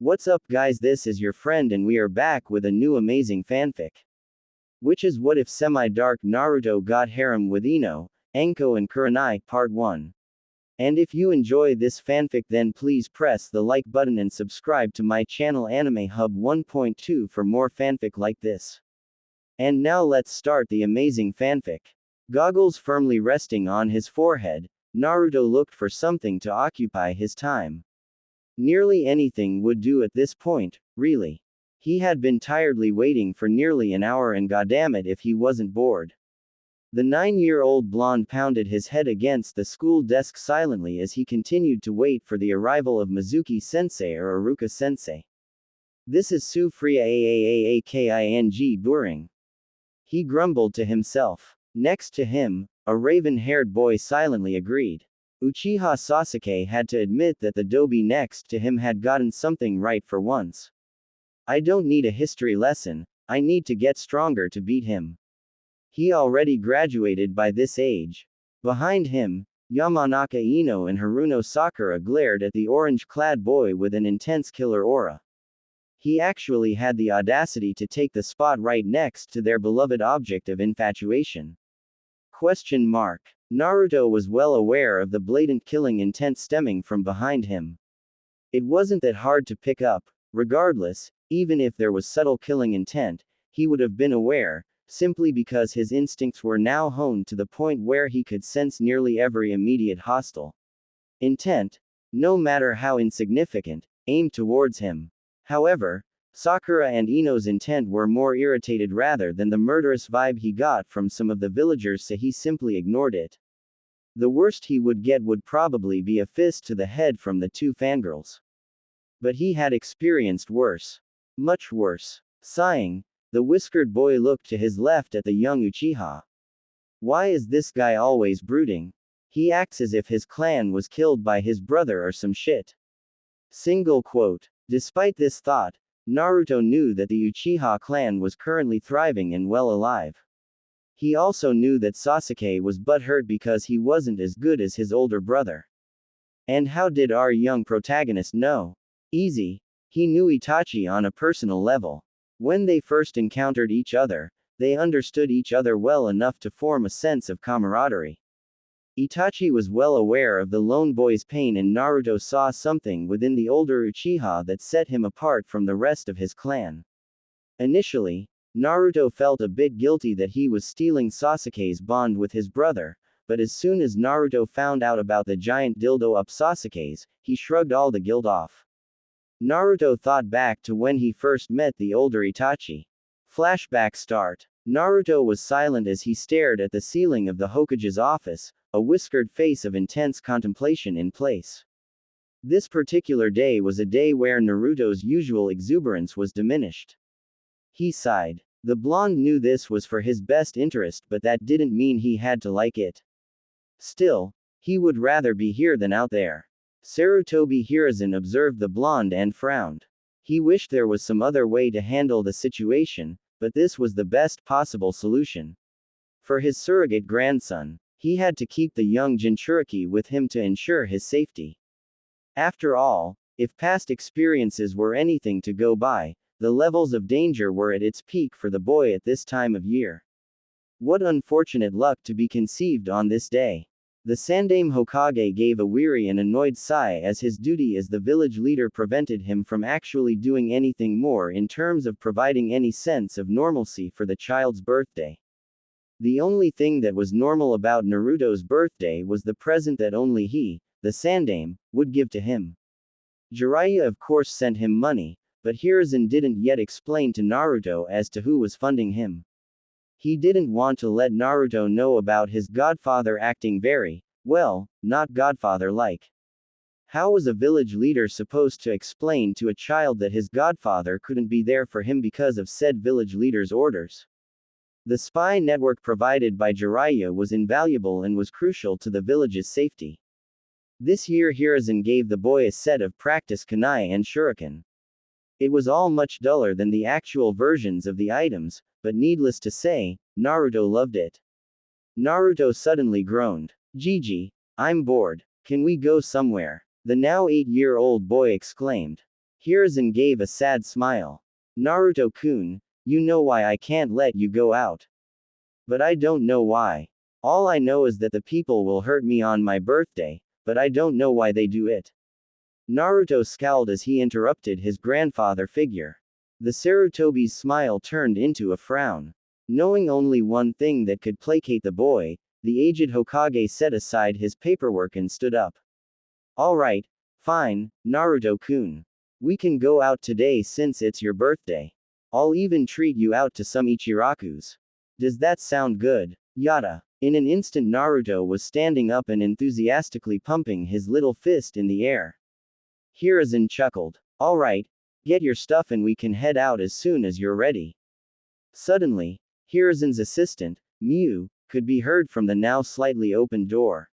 What's up, guys? This is your friend, and we are back with a new amazing fanfic. Which is What If Semi-Dark Naruto Got Harem with Ino, Anko, and Kurenai, Part 1. And if you enjoy this fanfic, then please press the like button and subscribe to my channel Anime Hub 1.2 for more fanfic like this. And now let's start the amazing fanfic. Goggles firmly resting on his forehead, Naruto looked for something to occupy his time. Nearly anything would do at this point, really. He had been tiredly waiting for nearly an hour, and goddammit if he wasn't bored. The 9-year-old blonde pounded his head against the school desk silently as he continued to wait for the arrival of Mizuki-sensei or Aruka-sensei. This is Su Freya King boring. He grumbled to himself. Next to him, a raven-haired boy silently agreed. Uchiha Sasuke had to admit that the doby next to him had gotten something right for once. I don't need a history lesson, I need to get stronger to beat him. He already graduated by this age. Behind him, Yamanaka Ino and Haruno Sakura glared at the orange-clad boy with an intense killer aura. He actually had the audacity to take the spot right next to their beloved object of infatuation. Naruto was well aware of the blatant killing intent stemming from behind him. It wasn't that hard to pick up. Regardless, even if there was subtle killing intent, he would have been aware, simply because his instincts were now honed to the point where he could sense nearly every immediate hostile intent, no matter how insignificant, aimed towards him. However, Sakura and Ino's intent were more irritated rather than the murderous vibe he got from some of the villagers, so he simply ignored it. The worst he would get would probably be a fist to the head from the two fangirls. But he had experienced worse. Much worse. Sighing, the whiskered boy looked to his left at the young Uchiha. Why is this guy always brooding? He acts as if his clan was killed by his brother or some shit. Despite this thought, Naruto knew that the Uchiha clan was currently thriving and well alive. He also knew that Sasuke was butthurt because he wasn't as good as his older brother. And how did our young protagonist know? Easy. He knew Itachi on a personal level. When they first encountered each other, they understood each other well enough to form a sense of camaraderie. Itachi was well aware of the lone boy's pain, and Naruto saw something within the older Uchiha that set him apart from the rest of his clan. Initially, Naruto felt a bit guilty that he was stealing Sasuke's bond with his brother, but as soon as Naruto found out about the giant dildo up Sasuke's, he shrugged all the guilt off. Naruto thought back to when he first met the older Itachi. Flashback start. Naruto was silent as he stared at the ceiling of the Hokage's office, a whiskered face of intense contemplation in place. This particular day was a day where Naruto's usual exuberance was diminished. He sighed. The blonde knew this was for his best interest, but that didn't mean he had to like it. Still, he would rather be here than out there. Sarutobi Hiruzen observed the blonde and frowned. He wished there was some other way to handle the situation, but this was the best possible solution. For his surrogate grandson, he had to keep the young Jinchuriki with him to ensure his safety. After all, if past experiences were anything to go by, the levels of danger were at its peak for the boy at this time of year. What unfortunate luck to be conceived on this day. The Sandaime Hokage gave a weary and annoyed sigh as his duty as the village leader prevented him from actually doing anything more in terms of providing any sense of normalcy for the child's birthday. The only thing that was normal about Naruto's birthday was the present that only he, the Sandaime, would give to him. Jiraiya of course sent him money, but Hiruzen didn't yet explain to Naruto as to who was funding him. He didn't want to let Naruto know about his godfather acting very, well, not godfather-like. How was a village leader supposed to explain to a child that his godfather couldn't be there for him because of said village leader's orders? The spy network provided by Jiraiya was invaluable and was crucial to the village's safety. This year Hiruzen gave the boy a set of practice kunai and shuriken. It was all much duller than the actual versions of the items, but needless to say, Naruto loved it. Naruto suddenly groaned. Gigi, I'm bored. Can we go somewhere? The now 8-year-old boy exclaimed. Hiruzen gave a sad smile. Naruto-kun, you know why I can't let you go out. But I don't know why. All I know is that the people will hurt me on my birthday, but I don't know why they do it. Naruto scowled as he interrupted his grandfather figure. The Sarutobi's smile turned into a frown. Knowing only one thing that could placate the boy, the aged Hokage set aside his paperwork and stood up. Alright, fine, Naruto-kun. We can go out today since it's your birthday. I'll even treat you out to some Ichirakus. Does that sound good? Yada. In an instant Naruto was standing up and enthusiastically pumping his little fist in the air. Hiruzen chuckled. Alright, get your stuff and we can head out as soon as you're ready. Suddenly, Hiruzen's assistant, Mew, could be heard from the now slightly opened door.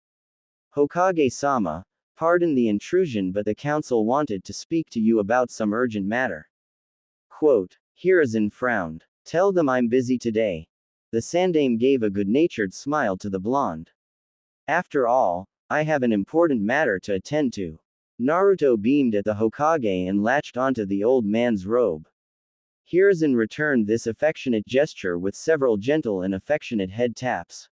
Hokage-sama, pardon the intrusion but the council wanted to speak to you about some urgent matter. Quote. Hiruzen frowned. Tell them I'm busy today. The Sandaime gave a good-natured smile to the blonde. After all, I have an important matter to attend to. Naruto beamed at the Hokage and latched onto the old man's robe. Hiruzen returned this affectionate gesture with several gentle and affectionate head taps.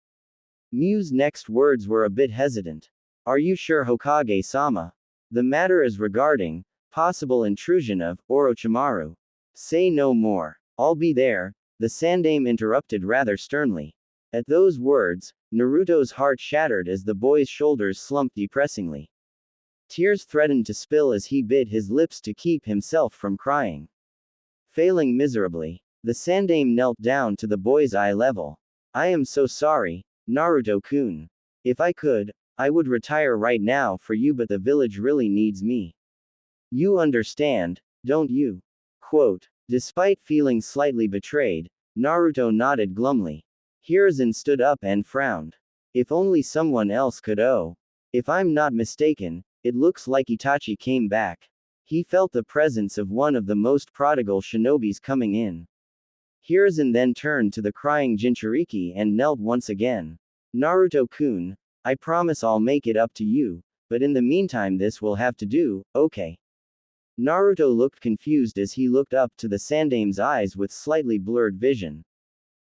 Mew's next words were a bit hesitant. Are you sure, Hokage-sama? The matter is regarding possible intrusion of Orochimaru. Say no more. I'll be there, the Sandaime interrupted rather sternly. At those words, Naruto's heart shattered as the boy's shoulders slumped depressingly. Tears threatened to spill as he bit his lips to keep himself from crying. Failing miserably, the Sandaime knelt down to the boy's eye level. I am so sorry, Naruto-kun. If I could, I would retire right now for you, but the village really needs me. You understand, don't you? Quote. Despite feeling slightly betrayed, Naruto nodded glumly. Hiruzen stood up and frowned. If only someone else could. Oh. If I'm not mistaken, it looks like Itachi came back. He felt the presence of one of the most prodigal shinobis coming in. Hiruzen then turned to the crying Jinchuriki and knelt once again. Naruto-kun, I promise I'll make it up to you, but in the meantime this will have to do, okay? Naruto looked confused as he looked up to the Sandaime's eyes with slightly blurred vision.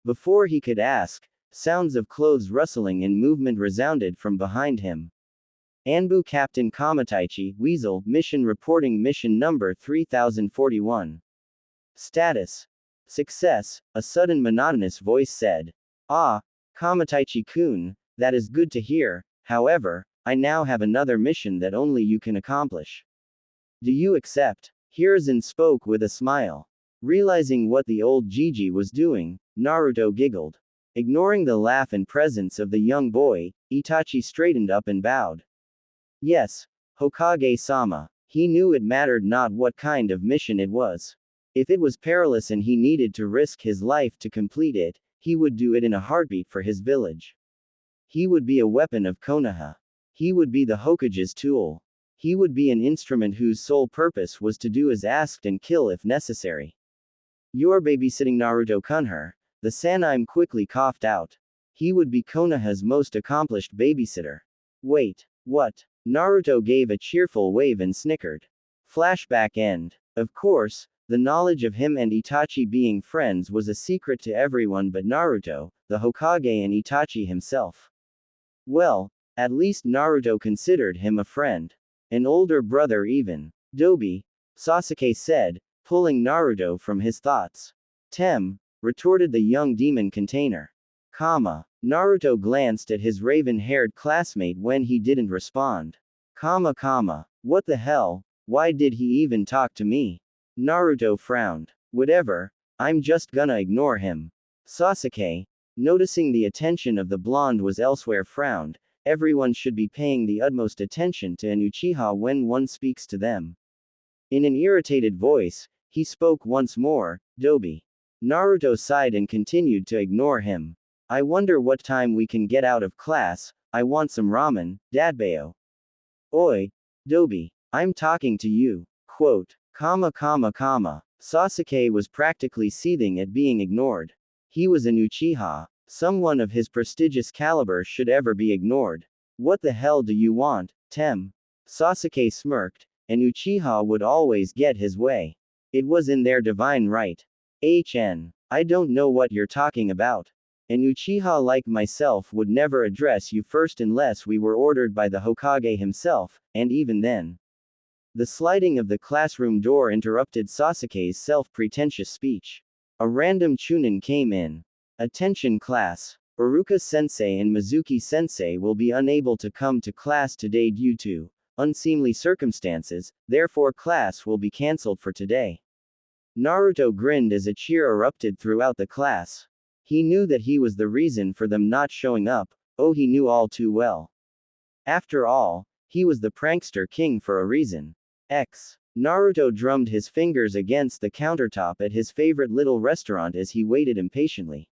Before he could ask, sounds of clothes rustling and movement resounded from behind him. Anbu Captain Kamataichi, Weasel, mission reporting mission number 3041. Status. Success, a sudden monotonous voice said. Ah, Kamataichi-kun, that is good to hear, however, I now have another mission that only you can accomplish. Do you accept? Hiruzen spoke with a smile. Realizing what the old Jiji was doing, Naruto giggled. Ignoring the laugh and presence of the young boy, Itachi straightened up and bowed. Yes, Hokage-sama. He knew it mattered not what kind of mission it was. If it was perilous and he needed to risk his life to complete it, he would do it in a heartbeat for his village. He would be a weapon of Konoha. He would be the Hokage's tool. He would be an instrument whose sole purpose was to do as asked and kill if necessary. You're babysitting Naruto-kun. The Sandaime quickly coughed out. He would be Konoha's most accomplished babysitter. Wait, what? Naruto gave a cheerful wave and snickered. Flashback end. Of course, the knowledge of him and Itachi being friends was a secret to everyone but Naruto, the Hokage and Itachi himself. Well, at least Naruto considered him a friend. An older brother even. Dobi, Sasuke said, pulling Naruto from his thoughts. Tem, retorted the young demon container. Naruto glanced at his raven-haired classmate when he didn't respond. What the hell, why did he even talk to me? Naruto frowned. Whatever, I'm just gonna ignore him. Sasuke, noticing the attention of the blonde was elsewhere, frowned. Everyone should be paying the utmost attention to an Uchiha when one speaks to them. In an irritated voice, he spoke once more, Dobi. Naruto sighed and continued to ignore him. I wonder what time we can get out of class, I want some ramen, Dadbao. Oi, Dobi, I'm talking to you. Quote. Sasuke was practically seething at being ignored. He was an Uchiha. Someone of his prestigious caliber should ever be ignored. What the hell do you want, Tem? Sasuke smirked, and Uchiha would always get his way. It was in their divine right. I don't know what you're talking about. An Uchiha like myself would never address you first unless we were ordered by the Hokage himself, and even then. The sliding of the classroom door interrupted Sasuke's self-pretentious speech. A random chunin came in. Attention class. Uruka-sensei and Mizuki-sensei will be unable to come to class today due to unseemly circumstances, therefore class will be cancelled for today. Naruto grinned as a cheer erupted throughout the class. He knew that he was the reason for them not showing up, oh he knew all too well. After all, he was the prankster king for a reason. Naruto drummed his fingers against the countertop at his favorite little restaurant as he waited impatiently.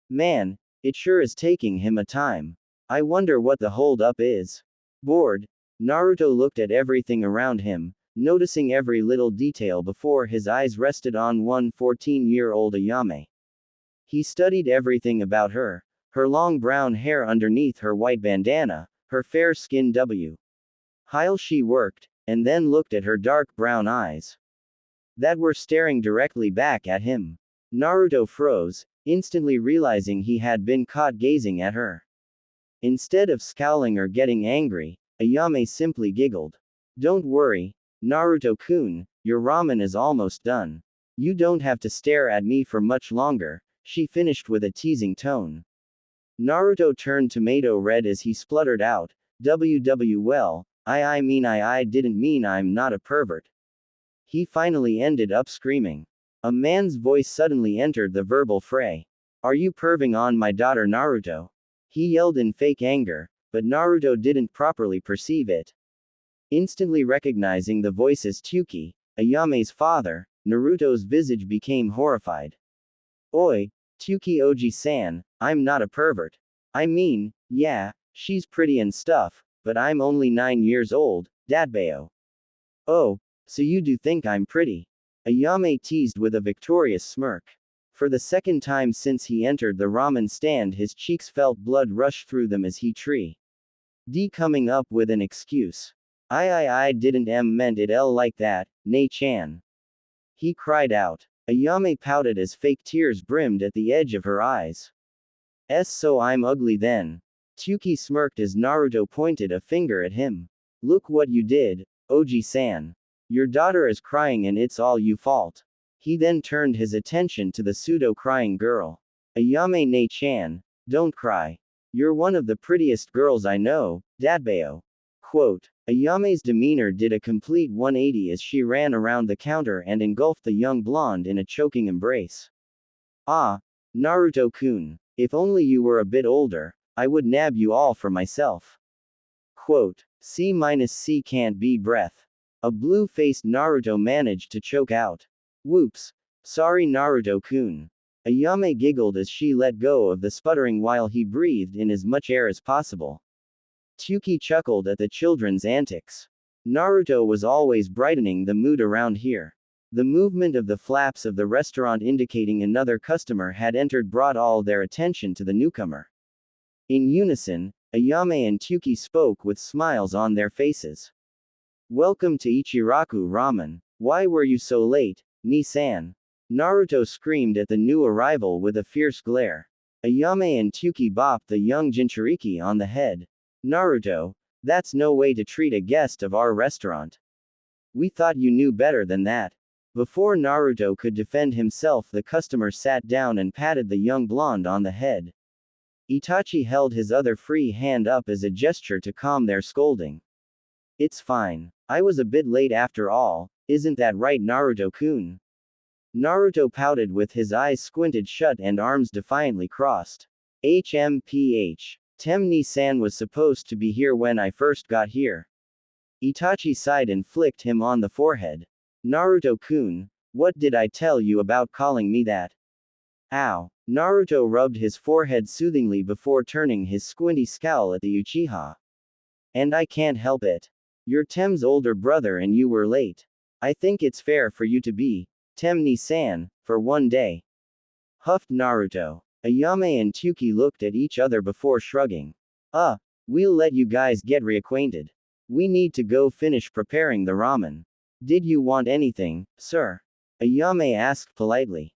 Man, it sure is taking him a time. I wonder what the hold up is. Bored, Naruto looked at everything around him, noticing every little detail before his eyes rested on one 14-year-old Ayame. He studied everything about her, her long brown hair underneath her white bandana, her fair skin while she worked, and then looked at her dark brown eyes that were staring directly back at him. Naruto froze, instantly realizing he had been caught gazing at her. Instead of scowling or getting angry, Ayame simply giggled. Don't worry, Naruto-kun, your ramen is almost done. You don't have to stare at me for much longer, she finished with a teasing tone. Naruto turned tomato red as he spluttered out, well, I didn't mean I'm not a pervert. He finally ended up screaming. A man's voice suddenly entered the verbal fray. Are you perving on my daughter Naruto? He yelled in fake anger, but Naruto didn't properly perceive it. Instantly recognizing the voice as Tsuki, Ayame's father, Naruto's visage became horrified. Oi, Tsuki Oji-san, I'm not a pervert. I mean, yeah, she's pretty and stuff, but I'm only 9 years old, Dadbao. Oh, so you do think I'm pretty? Ayame teased with a victorious smirk. For the second time since he entered the ramen stand his cheeks felt blood rush through them as he coming up with an excuse. I didn't meant it like that, Nei-chan. He cried out. Ayame pouted as fake tears brimmed at the edge of her eyes. So I'm ugly then. Tsuki smirked as Naruto pointed a finger at him. Look what you did, Oji-san. Your daughter is crying and it's all you fault. He then turned his attention to the pseudo-crying girl. Ayame Nei-chan, don't cry. You're one of the prettiest girls I know, Dadbao. Quote. Ayame's demeanor did a complete 180 as she ran around the counter and engulfed the young blonde in a choking embrace. Ah, Naruto-kun, if only you were a bit older, I would nab you all for myself. Quote. C can't be breath. A blue-faced Naruto managed to choke out. Whoops. Sorry Naruto-kun. Ayame giggled as she let go of the sputtering while he breathed in as much air as possible. Tsuki chuckled at the children's antics. Naruto was always brightening the mood around here. The movement of the flaps of the restaurant indicating another customer had entered brought all their attention to the newcomer. In unison, Ayame and Tsuki spoke with smiles on their faces. Welcome to Ichiraku Ramen. Why were you so late, Ni-san? Naruto screamed at the new arrival with a fierce glare. Ayame and Tsuki bopped the young Jinchuriki on the head. Naruto, that's no way to treat a guest of our restaurant. We thought you knew better than that. Before Naruto could defend himself, the customer sat down and patted the young blonde on the head. Itachi held his other free hand up as a gesture to calm their scolding. It's fine. I was a bit late after all, isn't that right Naruto-kun? Naruto pouted with his eyes squinted shut and arms defiantly crossed. HMPH. Ni-san was supposed to be here when I first got here. Itachi sighed and flicked him on the forehead. Naruto-kun, what did I tell you about calling me that? Ow. Naruto rubbed his forehead soothingly before turning his squinty scowl at the Uchiha. And I can't help it. You're Tem's older brother and you were late. I think it's fair for you to be Ni-san, for one day. Huffed Naruto. Ayame and Tsuki looked at each other before shrugging. We'll let you guys get reacquainted. We need to go finish preparing the ramen. Did you want anything, sir? Ayame asked politely.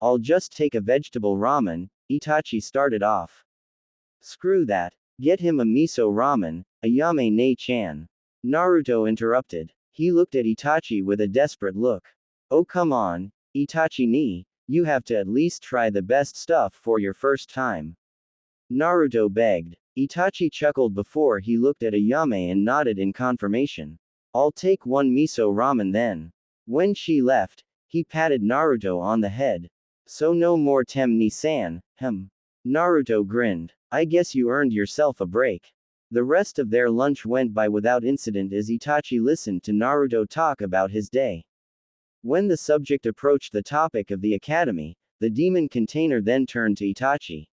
I'll just take a vegetable ramen, Itachi started off. Screw that. Get him a miso ramen, Ayame ne-chan. Naruto interrupted. He looked at Itachi with a desperate look. Oh come on, Itachi ni, you have to at least try the best stuff for your first time. Naruto begged. Itachi chuckled before he looked at Ayame and nodded in confirmation. I'll take one miso ramen then. When she left, he patted Naruto on the head. So no more tem ni-san, Naruto grinned. I guess you earned yourself a break. The rest of their lunch went by without incident as Itachi listened to Naruto talk about his day. When the subject approached the topic of the academy, the demon container then turned to Itachi.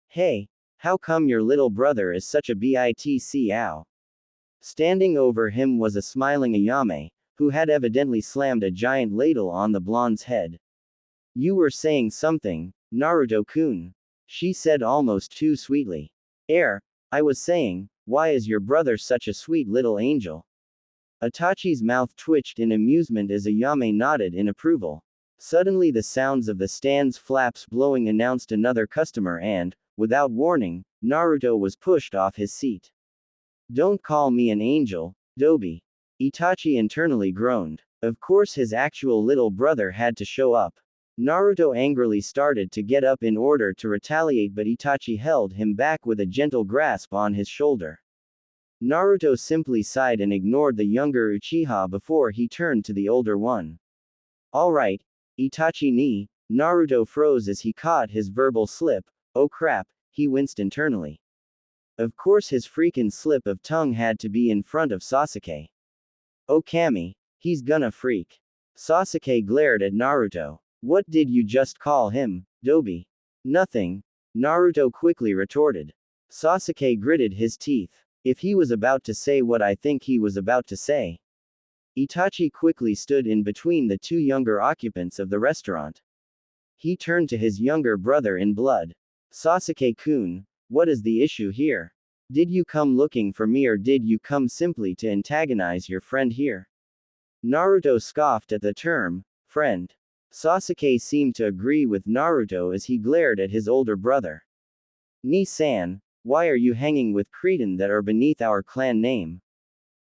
Hey, how come your little brother is such a bitch-ow? Standing over him was a smiling Ayame, who had evidently slammed a giant ladle on the blonde's head. You were saying something, Naruto-kun. She said almost too sweetly. I was saying, why is your brother such a sweet little angel? Itachi's mouth twitched in amusement as Ayame nodded in approval. Suddenly the sounds of the stand's flaps blowing announced another customer and, without warning, Naruto was pushed off his seat. Don't call me an angel, Dobi. Itachi internally groaned. Of course his actual little brother had to show up. Naruto angrily started to get up in order to retaliate, but Itachi held him back with a gentle grasp on his shoulder. Naruto simply sighed and ignored the younger Uchiha before he turned to the older one. Alright, Itachi ni, Naruto froze as he caught his verbal slip. Oh crap, he winced internally. Of course his freakin' slip of tongue had to be in front of Sasuke. Oh Kami, he's gonna freak. Sasuke glared at Naruto. What did you just call him, Dobi? Nothing, Naruto quickly retorted. Sasuke gritted his teeth. If he was about to say what I think he was about to say. Itachi quickly stood in between the two younger occupants of the restaurant. He turned to his younger brother in blood. Sasuke-kun, what is the issue here? Did you come looking for me or did you come simply to antagonize your friend here? Naruto scoffed at the term, friend. Sasuke seemed to agree with Naruto as he glared at his older brother. Ni-san, why are you hanging with Cretan that are beneath our clan name?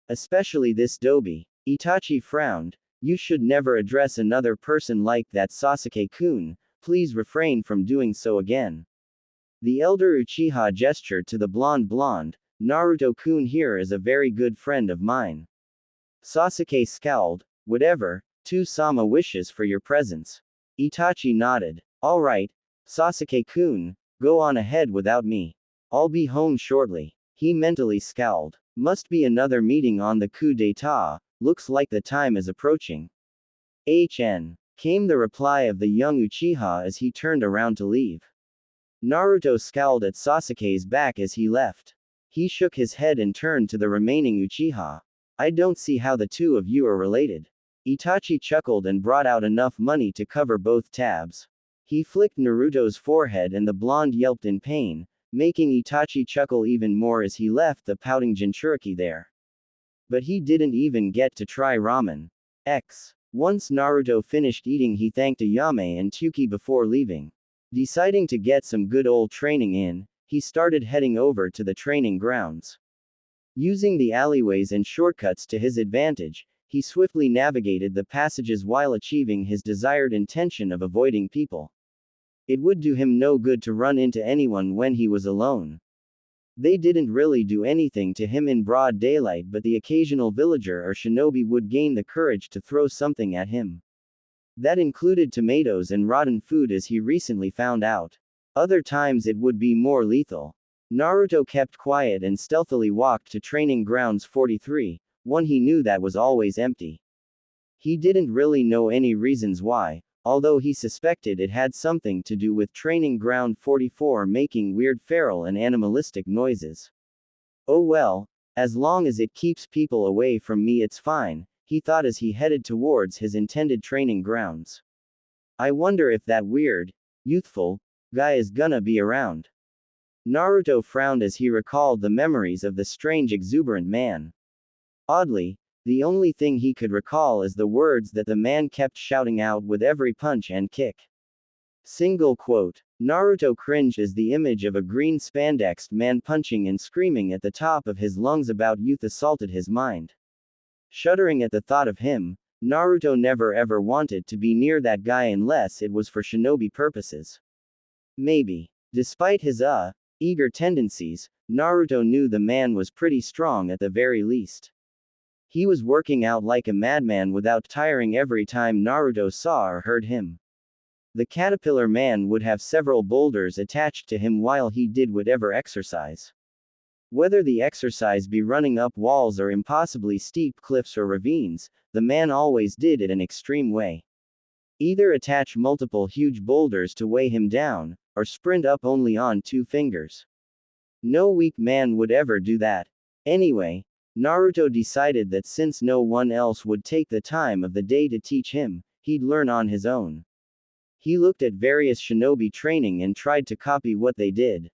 Especially this Dobi. Itachi frowned. You should never address another person like that, Sasuke-kun, please refrain from doing so again. The elder Uchiha gestured to the blonde, Naruto-kun here is a very good friend of mine. Sasuke scowled. Whatever, Sama wishes for your presence. Itachi nodded. Alright, Sasuke-kun, go on ahead without me. I'll be home shortly. He mentally scowled. Must be another meeting on the coup d'etat, looks like the time is approaching. HN. Came the reply of the young Uchiha as he turned around to leave. Naruto scowled at Sasuke's back as he left. He shook his head and turned to the remaining Uchiha. I don't see how the two of you are related. Itachi chuckled and brought out enough money to cover both tabs. He flicked Naruto's forehead and the blonde yelped in pain, making Itachi chuckle even more as he left the pouting Jinchuriki there. But he didn't even get to try ramen. Once Naruto finished eating, he thanked Ayame and Tsuki before leaving. Deciding to get some good old training in, he started heading over to the training grounds. Using the alleyways and shortcuts to his advantage, he swiftly navigated the passages while achieving his desired intention of avoiding people. It would do him no good to run into anyone when he was alone. They didn't really do anything to him in broad daylight, but the occasional villager or shinobi would gain the courage to throw something at him. That included tomatoes and rotten food, as he recently found out. Other times it would be more lethal. Naruto kept quiet and stealthily walked to training grounds 43, one he knew that was always empty. He didn't really know any reasons why, although he suspected it had something to do with training ground 44 making weird feral and animalistic noises. Oh well, as long as it keeps people away from me it's fine, he thought as he headed towards his intended training grounds. I wonder if that weird, youthful, guy is gonna be around. Naruto frowned as he recalled the memories of the strange exuberant man. Oddly, the only thing he could recall is the words that the man kept shouting out with every punch and kick. Single quote. Naruto cringed as the image of a green spandexed man punching and screaming at the top of his lungs about youth assaulted his mind. Shuddering at the thought of him, Naruto never ever wanted to be near that guy unless it was for shinobi purposes. Maybe. Despite his eager tendencies, Naruto knew the man was pretty strong at the very least. He was working out like a madman without tiring every time Naruto saw or heard him. The caterpillar man would have several boulders attached to him while he did whatever exercise. Whether the exercise be running up walls or impossibly steep cliffs or ravines, the man always did it an extreme way. Either attach multiple huge boulders to weigh him down, or sprint up only on 2 fingers. No weak man would ever do that. Anyway, Naruto decided that since no one else would take the time of the day to teach him, he'd learn on his own. He looked at various shinobi training and tried to copy what they did.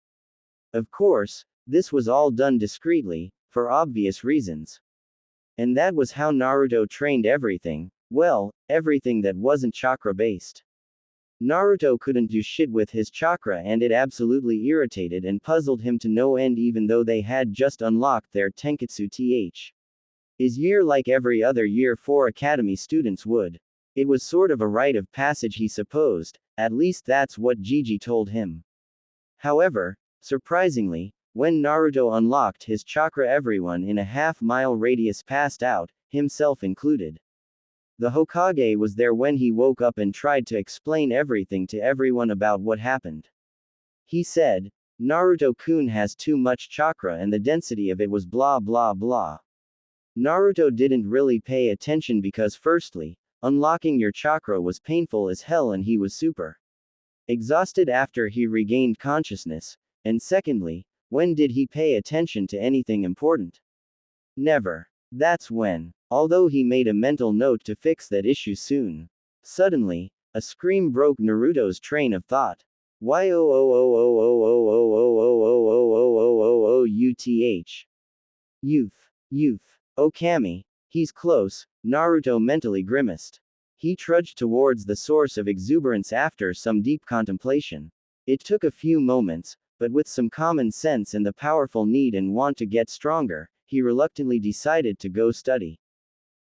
Of course, this was all done discreetly, for obvious reasons. And that was how Naruto trained everything, well, everything that wasn't chakra-based. Naruto couldn't do shit with his chakra and it absolutely irritated and puzzled him to no end even though they had just unlocked their Tenketsu is year like every other year 4 academy students would. It was sort of a rite of passage he supposed, at least that's what Gigi told him. However, surprisingly, when Naruto unlocked his chakra everyone in a half-mile radius passed out, himself included. The Hokage was there when he woke up and tried to explain everything to everyone about what happened. He said, Naruto-kun has too much chakra and the density of it was blah blah blah. Naruto didn't really pay attention because firstly, unlocking your chakra was painful as hell and he was super exhausted after he regained consciousness, and secondly, when did he pay attention to anything important? Never. That's when. Although he made a mental note to fix that issue soon. Suddenly, a scream broke Naruto's train of thought. Youth. Youth. Oh Kami. He's close, Naruto mentally grimaced. He trudged towards the source of exuberance after some deep contemplation. It took a few moments, but with some common sense and the powerful need and want to get stronger, he reluctantly decided to go study.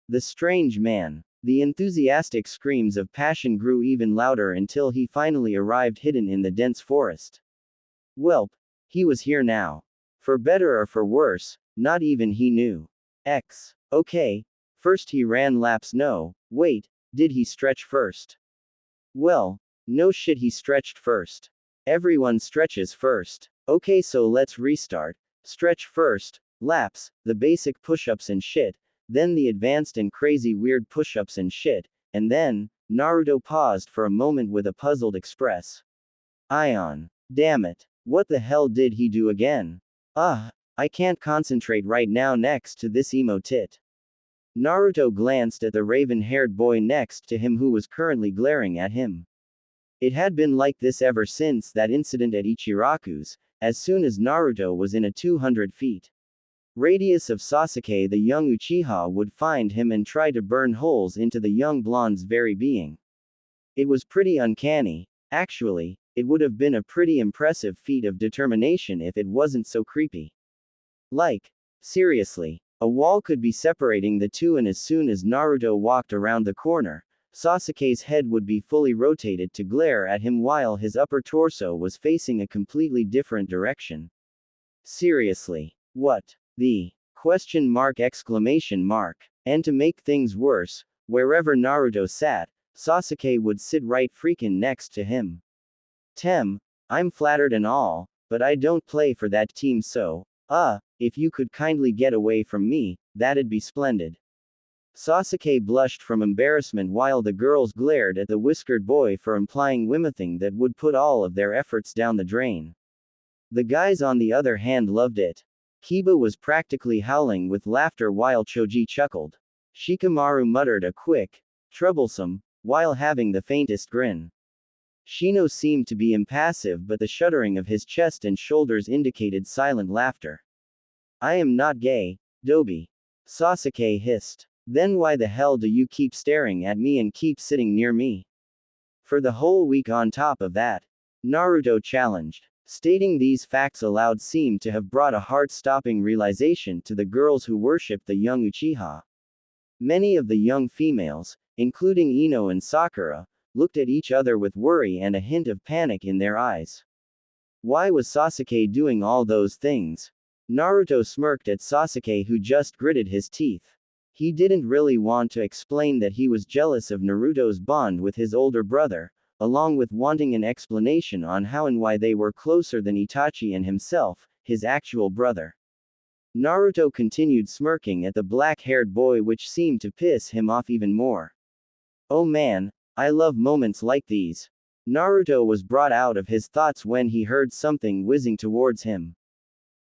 The strange man. The enthusiastic screams of passion grew even louder until he finally arrived hidden in the dense forest. Welp. He was here now. For better or for worse, not even he knew. Okay. First he ran laps no, wait, did he stretch first? Well, no shit he stretched first. Everyone stretches first. Okay so let's restart. Stretch first, laps, the basic push-ups and shit, then the advanced and crazy weird push-ups and shit, and then, Naruto paused for a moment with a puzzled express. Ion. Damn it. What the hell did he do again? I can't concentrate right now next to this emo tit. Naruto glanced at the raven-haired boy next to him who was currently glaring at him. It had been like this ever since that incident at Ichiraku's, as soon as Naruto was in a 200 feet radius of Sasuke the young Uchiha would find him and try to burn holes into the young blonde's very being. It was pretty uncanny. Actually, it would have been a pretty impressive feat of determination if it wasn't so creepy. Like, seriously, a wall could be separating the two and as soon as Naruto walked around the corner, Sasuke's head would be fully rotated to glare at him while his upper torso was facing a completely different direction. Seriously. What? The question mark exclamation mark. And to make things worse, wherever Naruto sat, Sasuke would sit right freaking next to him. I'm flattered and all, but I don't play for that team so, if you could kindly get away from me, that'd be splendid. Sasuke blushed from embarrassment while the girls glared at the whiskered boy for implying whimthing that would put all of their efforts down the drain. The guys on the other hand loved it. Kiba was practically howling with laughter while Choji chuckled. Shikamaru muttered a quick, troublesome, while having the faintest grin. Shino seemed to be impassive but the shuddering of his chest and shoulders indicated silent laughter. I am not gay, Dobi. Sasuke hissed. Then why the hell do you keep staring at me and keep sitting near me? For the whole week on top of that. Naruto challenged. Stating these facts aloud seemed to have brought a heart-stopping realization to the girls who worshipped the young Uchiha. Many of the young females, including Ino and Sakura, looked at each other with worry and a hint of panic in their eyes. Why was Sasuke doing all those things? Naruto smirked at Sasuke, who just gritted his teeth. He didn't really want to explain that he was jealous of Naruto's bond with his older brother, along with wanting an explanation on how and why they were closer than Itachi and himself, his actual brother. Naruto continued smirking at the black-haired boy, which seemed to piss him off even more. Oh man, I love moments like these. Naruto was brought out of his thoughts when he heard something whizzing towards him.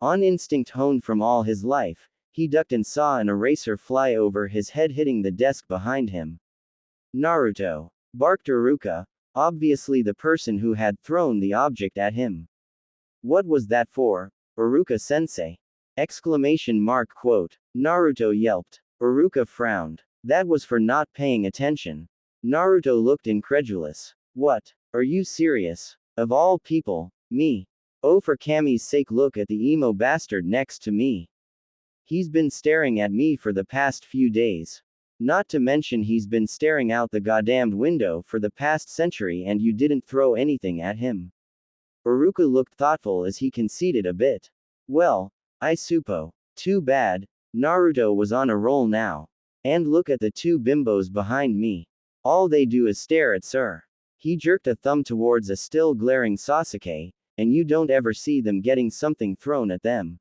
On instinct honed from all his life, he ducked and saw an eraser fly over his head, hitting the desk behind him. Naruto! Barked Iruka, obviously the person who had thrown the object at him. What was that for, Iruka-sensei? Exclamation mark quote. Naruto yelped. Iruka frowned. That was for not paying attention. Naruto looked incredulous. What? Are you serious? Of all people, me. Oh, for Kami's sake, look at the emo bastard next to me. He's been staring at me for the past few days. Not to mention he's been staring out the goddamned window for the past century, and you didn't throw anything at him. Iruka looked thoughtful as he conceded a bit. Well, I suppo. Too bad. Naruto was on a roll now. And look at the two bimbos behind me. All they do is stare at Sir. He jerked a thumb towards a still glaring Sasuke, and you don't ever see them getting something thrown at them.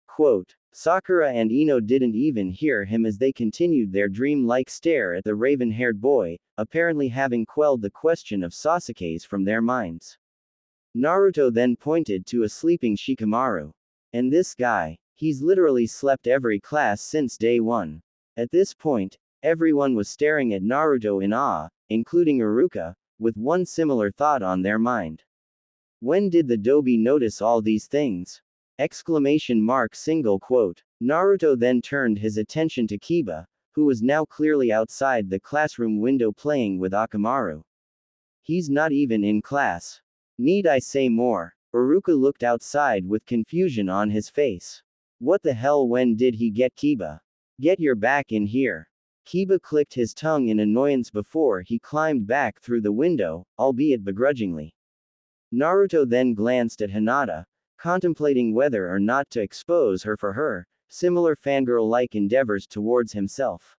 Quote. Sakura and Ino didn't even hear him as they continued their dream-like stare at the raven-haired boy, apparently having quelled the question of Sasuke's from their minds. Naruto then pointed to a sleeping Shikamaru. And this guy, he's literally slept every class since day one. At this point, everyone was staring at Naruto in awe, including Iruka, with one similar thought on their mind. When did the Dobi notice all these things? Exclamation mark single quote. Naruto then turned his attention to Kiba, who was now clearly outside the classroom window playing with Akamaru. He's not even in class. Need I say more? Iruka looked outside with confusion on his face. What the hell, when did he get Kiba? Get your back in here. Kiba clicked his tongue in annoyance before he climbed back through the window, albeit begrudgingly. Naruto then glanced at Hinata, contemplating whether or not to expose her for her similar fangirl-like endeavors towards himself.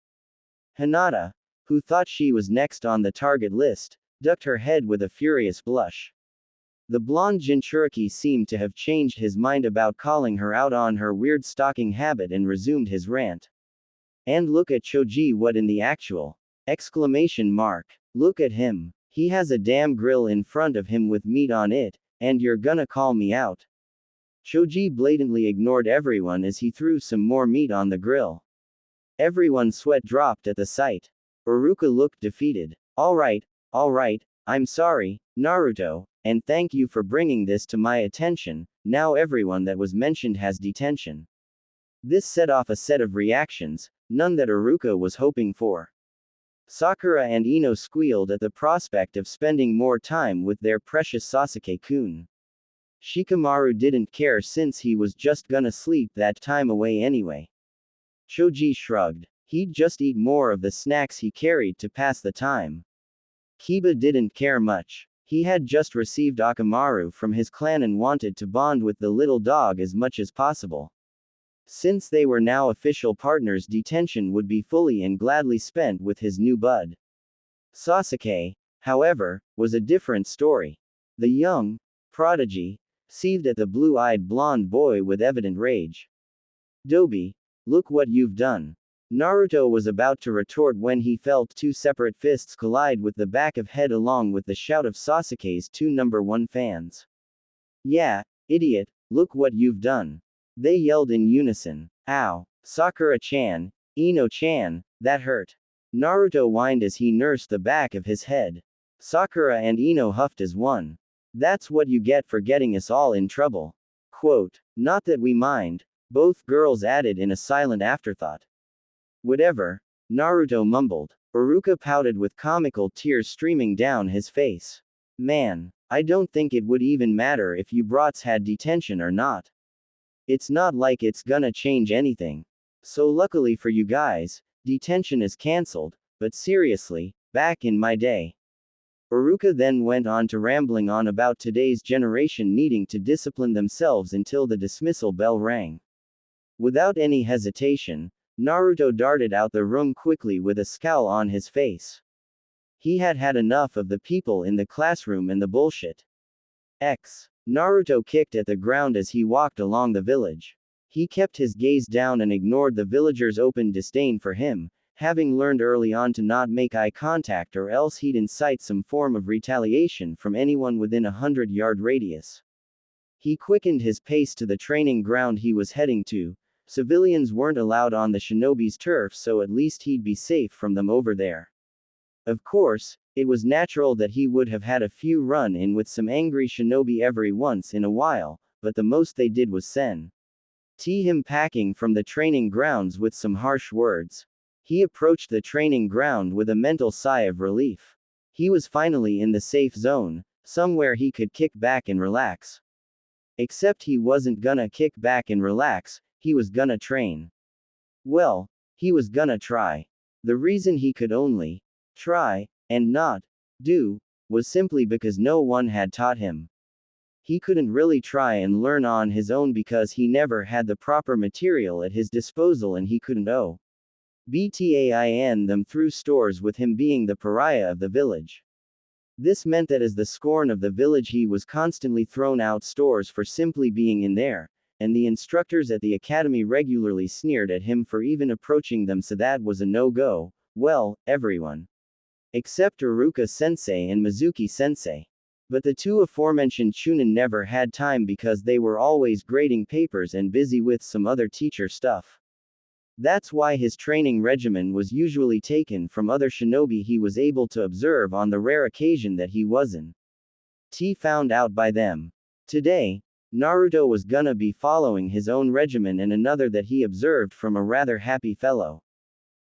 Hinata, who thought she was next on the target list, ducked her head with a furious blush. The blonde Jinchuriki seemed to have changed his mind about calling her out on her weird stalking habit and resumed his rant. And look at Choji, what in the actual? Exclamation mark. Look at him. He has a damn grill in front of him with meat on it, and you're gonna call me out? Choji blatantly ignored everyone as he threw some more meat on the grill. Everyone's sweat dropped at the sight. Iruka looked defeated. Alright, I'm sorry, Naruto, and thank you for bringing this to my attention. Now everyone that was mentioned has detention. This set off a set of reactions, none that Iruka was hoping for. Sakura and Ino squealed at the prospect of spending more time with their precious Sasuke-kun. Shikamaru didn't care since he was just gonna sleep that time away anyway. Choji shrugged. He'd just eat more of the snacks he carried to pass the time. Kiba didn't care much. He had just received Akamaru from his clan and wanted to bond with the little dog as much as possible. Since they were now official partners, detention would be fully and gladly spent with his new bud. Sasuke, however, was a different story. The young prodigy seethed at the blue-eyed blonde boy with evident rage. Dobi, look what you've done. Naruto was about to retort when he felt two separate fists collide with the back of head along with the shout of Sasuke's two #1 fans. Yeah, idiot, look what you've done. They yelled in unison. Ow. Sakura-chan, Ino-chan, that hurt. Naruto whined as he nursed the back of his head. Sakura and Ino huffed as one. That's what you get for getting us all in trouble. Quote. Not that we mind, both girls added in a silent afterthought. Whatever, Naruto mumbled. Iruka pouted with comical tears streaming down his face. Man, I don't think it would even matter if you brats had detention or not. It's not like it's gonna change anything. So luckily for you guys, detention is cancelled, but seriously, back in my day. Iruka then went on to rambling on about today's generation needing to discipline themselves until the dismissal bell rang. Without any hesitation, Naruto darted out the room quickly with a scowl on his face. He had had enough of the people in the classroom and the bullshit. Naruto kicked at the ground as he walked along the village. He kept his gaze down and ignored the villagers' open disdain for him, having learned early on to not make eye contact or else he'd incite some form of retaliation from anyone within a 100-yard radius. He quickened his pace to the training ground he was heading to. Civilians weren't allowed on the shinobi's turf, so at least he'd be safe from them over there. Of course, it was natural that he would have had a few run-in with some angry shinobi every once in a while, but the most they did was send him packing from the training grounds with some harsh words. He approached the training ground with a mental sigh of relief. He was finally in the safe zone, somewhere he could kick back and relax. Except he wasn't gonna kick back and relax, he was gonna train. Well, he was gonna try. The reason he could only try, and not do, was simply because no one had taught him. He couldn't really try and learn on his own because he never had the proper material at his disposal and he couldn't obtain them through stores with him being the pariah of the village. This meant that as the scorn of the village he was constantly thrown out stores for simply being in there, and the instructors at the academy regularly sneered at him for even approaching them, so that was a no-go. Well, everyone. Except Iruka-sensei and Mizuki-sensei. But the two aforementioned chunin never had time because they were always grading papers and busy with some other teacher stuff. That's why his training regimen was usually taken from other shinobi he was able to observe on the rare occasion that he wasn't found out by them. Today, Naruto was gonna be following his own regimen and another that he observed from a rather happy fellow.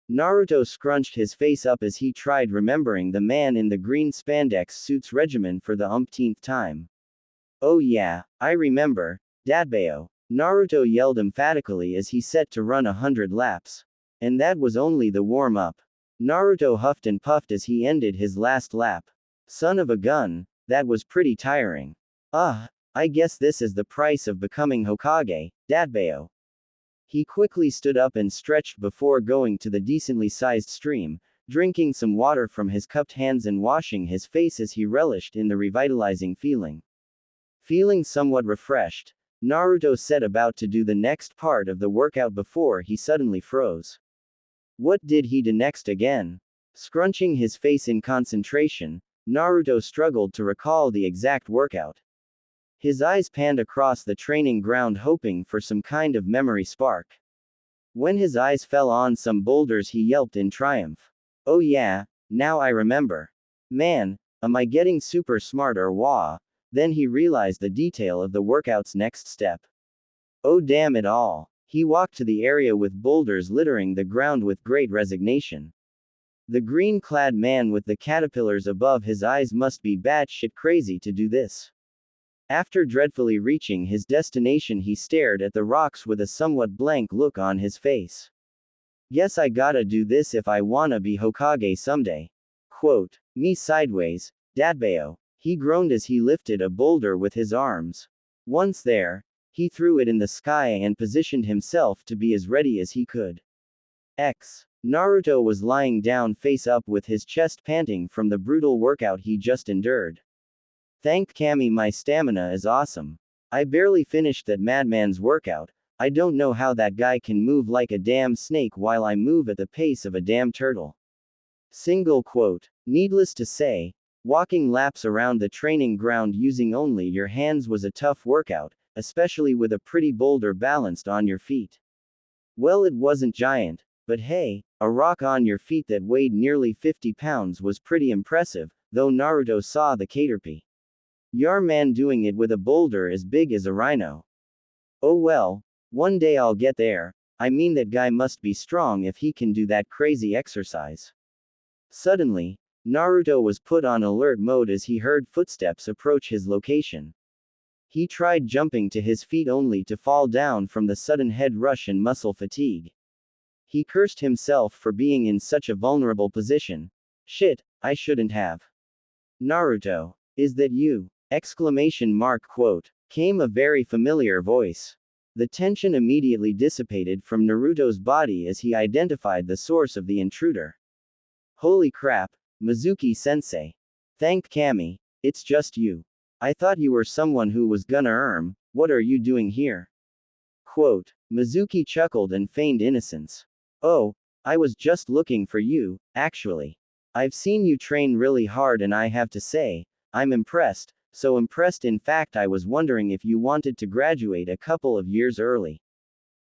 Naruto scrunched his face up as he tried remembering the man in the green spandex suit's regimen for the umpteenth time. Oh yeah, I remember, Dadbeo. Naruto yelled emphatically as he set to run 100 laps. And that was only the warm-up. Naruto huffed and puffed as he ended his last lap. Son of a gun, that was pretty tiring. I guess this is the price of becoming Hokage, Dadbeo. He quickly stood up and stretched before going to the decently sized stream, drinking some water from his cupped hands and washing his face as he relished in the revitalizing feeling. Feeling somewhat refreshed, Naruto set about to do the next part of the workout before he suddenly froze. What did he do next again? Scrunching his face in concentration, Naruto struggled to recall the exact workout. His eyes panned across the training ground hoping for some kind of memory spark. When his eyes fell on some boulders he yelped in triumph. Oh yeah, now I remember. Man, am I getting super smart or wah? Then he realized the detail of the workout's next step. Oh damn it all. He walked to the area with boulders littering the ground with great resignation. The green-clad man with the caterpillars above his eyes must be batshit crazy to do this. After dreadfully reaching his destination he stared at the rocks with a somewhat blank look on his face. Guess I gotta do this if I wanna be Hokage someday. Quote, me sideways, Dadbeo. He groaned as he lifted a boulder with his arms. Once there, he threw it in the sky and positioned himself to be as ready as he could. Naruto was lying down face up with his chest panting from the brutal workout he just endured. Thank Kami, my stamina is awesome. I barely finished that madman's workout. I don't know how that guy can move like a damn snake while I move at the pace of a damn turtle. Single quote. Needless to say, walking laps around the training ground using only your hands was a tough workout, especially with a pretty boulder balanced on your feet. Well, it wasn't giant, but hey, a rock on your feet that weighed nearly 50 pounds was pretty impressive, though Naruto saw the caterpie. Yar man doing it with a boulder as big as a rhino. Oh well, one day I'll get there. I mean that guy must be strong if he can do that crazy exercise. Suddenly, Naruto was put on alert mode as he heard footsteps approach his location. He tried jumping to his feet only to fall down from the sudden head rush and muscle fatigue. He cursed himself for being in such a vulnerable position. Shit, I shouldn't have. Naruto, is that you? Exclamation mark quote. Came a very familiar voice. The tension immediately dissipated from Naruto's body as he identified the source of the intruder. Holy crap, Mizuki-sensei. Thank Kami, it's just you. I thought you were someone who was gonna what are you doing here? Quote. Mizuki chuckled and feigned innocence. Oh, I was just looking for you, actually. I've seen you train really hard and I have to say, I'm impressed, so impressed in fact I was wondering if you wanted to graduate a couple of years early.